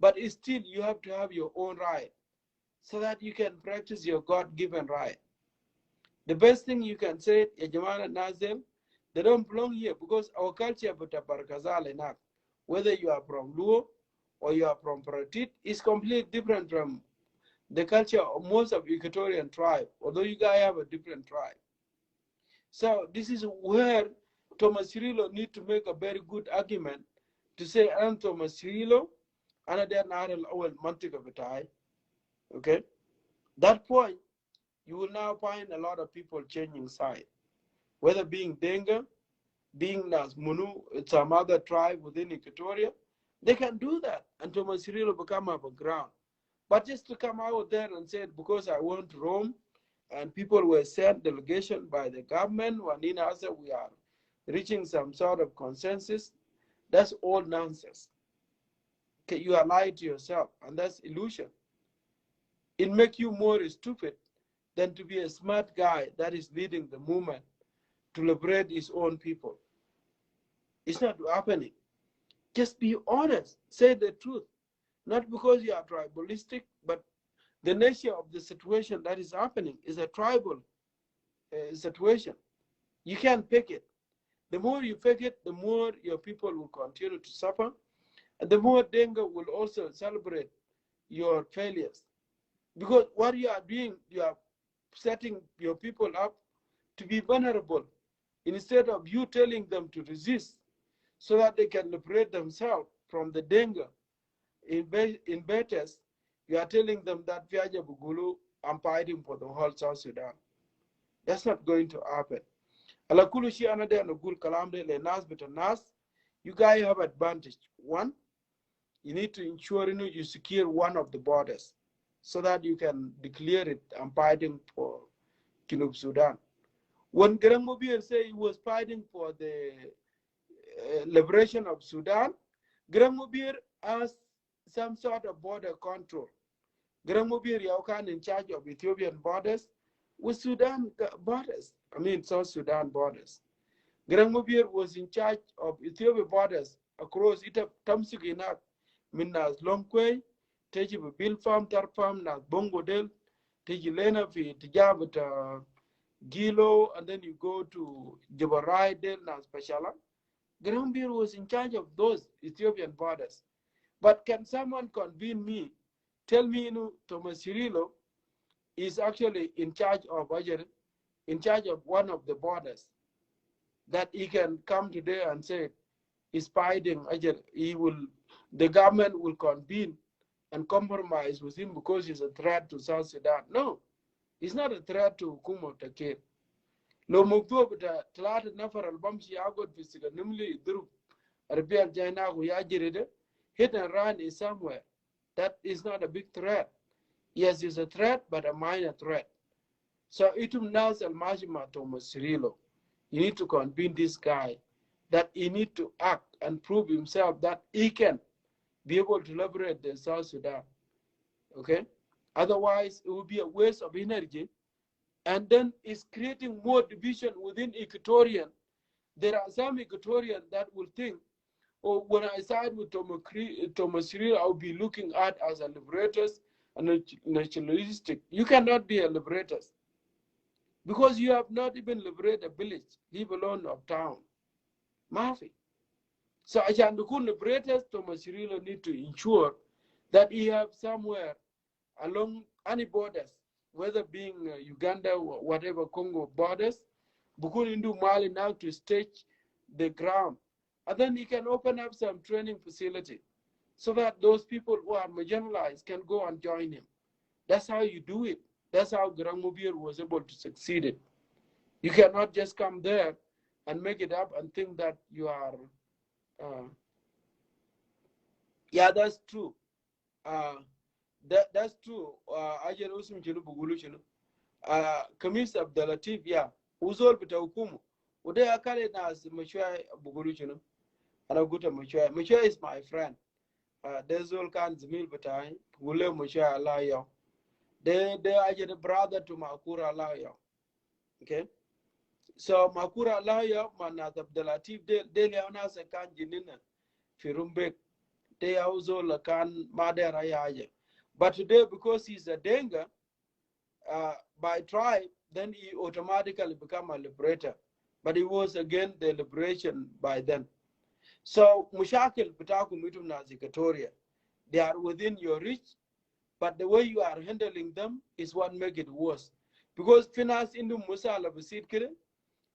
But still, you have to have your own right, so that you can practice your God-given right. The best thing you can say, Yajamana Nazem, they don't belong here because our culture, whether you are from Luo or you are from Pratit, is completely different from the culture of most of Equatorian tribe, although you guys have a different tribe. So this is where Thomas Cirillo need to make a very good argument to say, I'm Thomas Cirillo, and then Arel Owel Mantika Batai. Okay, that point, you will now find a lot of people changing side, whether being Denga, being Nas Munu, some other tribe within Equatoria, they can do that, and Thomas Cirillo become up a ground. But just to come out there and say, because I want to roam, and people were sent delegation by the government, Wanina said we are reaching some sort of consensus, that's all nonsense. You are lying to yourself, and that's illusion. It makes you more stupid than to be a smart guy that is leading the movement to liberate his own people. It's not happening. Just be honest. Say the truth. Not because you are tribalistic, but the nature of the situation that is happening is a tribal situation. You can't fake it. The more you fake it, the more your people will continue to suffer. And the more Denga will also celebrate your failures. Because what you are doing, you are setting your people up to be vulnerable. Instead of you telling them to resist so that they can liberate themselves from the Denga invaders, you are telling them that Viaja Bugulu, I'm fighting for the whole South Sudan. That's not going to happen. Alakulu shi anade anugul kalamde le nas beta nas. You guys have advantage. One, you need to ensure you secure one of the borders so that you can declare it, I'm fighting for Kinub Sudan. When Garang Mobir said he was fighting for the liberation of Sudan, Garang Mobir has some sort of border control. Garang Mobir Yaukan in charge of Ethiopian borders with Sudan borders. South Sudan borders. Garang Mobir was in charge of Ethiopian borders across Tamsuginak, Minas Longkway, Teji Bil Farm, Tar Farm, Nas Bongo Del, Teji Lena Fi Tijabata Gilo, and then you go to Jabarai Del, Nas Pashala. Garang Mobir was in charge of those Ethiopian borders. But can someone convene me, tell me, Thomas Cirillo is actually in charge of one of the borders, that he can come today and say he's fighting, the government will convene and compromise with him because he's a threat to South Sudan. No, he's not a threat to Hukumo Takir. Lo muktuwa bata talata nafar albamshi agod fisiga nimli idrub Arabia Jaina huyajiride. Hit and run is somewhere. That is not a big threat. Yes, it's a threat, but a minor threat. So itum nas al majima Thomas Cirillo. You need to convince this guy that he need to act and prove himself that he can be able to liberate the South Sudan. Okay? Otherwise, it will be a waste of energy. And then it's creating more division within Equatorian. There are some Equatorians that will think, oh, when I side with Thomas Cirillo, I'll be looking at as a liberators and nationalistic. You cannot be a liberators because you have not even liberated a village, leave alone a town. Mafi. So as liberators, Thomas Cirillo need to ensure that he have somewhere along any borders, whether being Uganda or whatever Congo borders, Bukunindu Mali now to stage the ground. And then he can open up some training facility so that those people who are marginalized can go and join him. That's how you do it. That's how Garang Mobir was able to succeed it. You cannot just come there and make it up and think that you are, yeah, that's true. That's true. Ajay Usum Chinu Bugulu Chinu. Kamis Abdalatif, yeah. Uzol Bita Hukumu. Ude Akale Nas Machua Bugulu Chinu. Anaguta Machua. Machua is my friend. There's all kinds of meal batai. Gule Machua Alayo. They are the brother to Makura Alayo. Okay? So Makura Alayo, Manat Abdalatif, they leonas a kan jinina. Firumbek. They also lakan Maderaya. But today, because he's a Denga, by tribe, then he automatically become a liberator. But it was again the liberation by then. So Mushakil Pitaku Mitum Nazikatoria, they are within your reach, but the way you are handling them is what make it worse. Because finance into Musa Labasid Kire,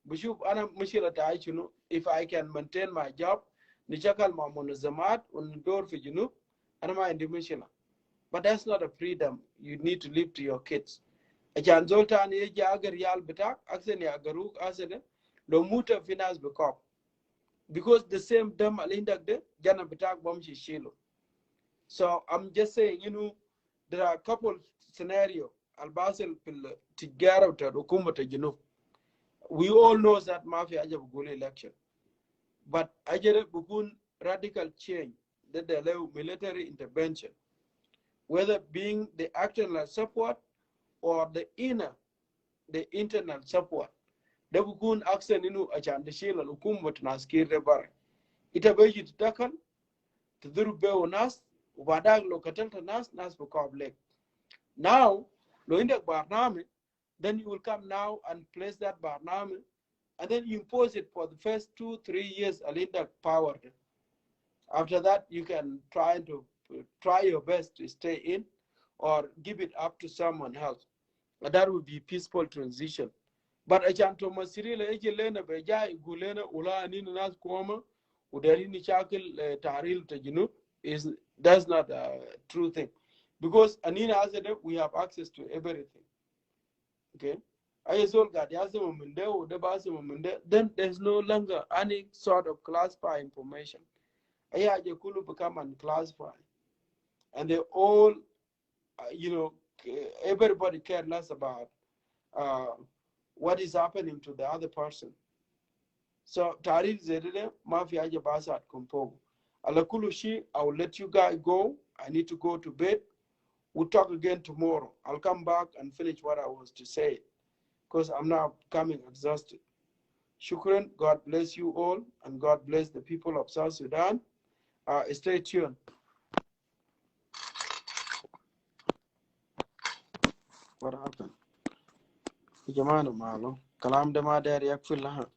Bishop Anna Mushila Taichuno, if I can maintain my job, Nichakal Mamonazamat, Undor Fijunu, and my Indimishila. But that's not a freedom you need to leave to your kids. A Janzoltan Agar Yal Betak, Axenia Garuk Asene, Lomuta Finance Bekop. Because the same dumb Alindak de, Jana Betak Bomshi Shilo. So I'm just saying, there are a couple scenarios. Albasel Tigara to Rukumata, we all know that Mafia Ajabuguli election. But Ajere Bugun radical change. that they allow military intervention, whether being the external support or the internal support. Da bukun aksen inu a can da shela hukumar naskir da bara. Ita bai yi takal, ta durbe nas, ubada lokacin ta nas bukab lek. Now, lo indak barname, then you will come now and place that barname, and then you impose it for the first 2-3 years alindak power. After that, you can try your best to stay in or give it up to someone else. And that would be peaceful transition. But achanto masirila eje lena beja igulena ula anina nas koma udarini chakil taril tajinu is that's not a true thing. Because anina azede we have access to everything. Okay? Then there's no longer any sort of classified information. Kulu become unclassified. And they all, everybody cares less about what is happening to the other person. So, Tarif Zedele, Mafia Jabasa at Kompogo. Alakulushi, I will let you guys go. I need to go to bed. We'll talk again tomorrow. I'll come back and finish what I was to say because I'm now becoming exhausted. Shukran, God bless you all, and God bless the people of South Sudan. Stay tuned. What happened? Jamana malo. Kalam dama dari yakfil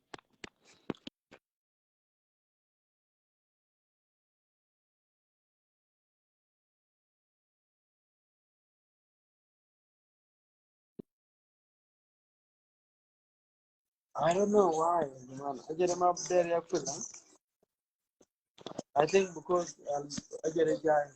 I don't know why, man. I get him up there. I think because I get a guy.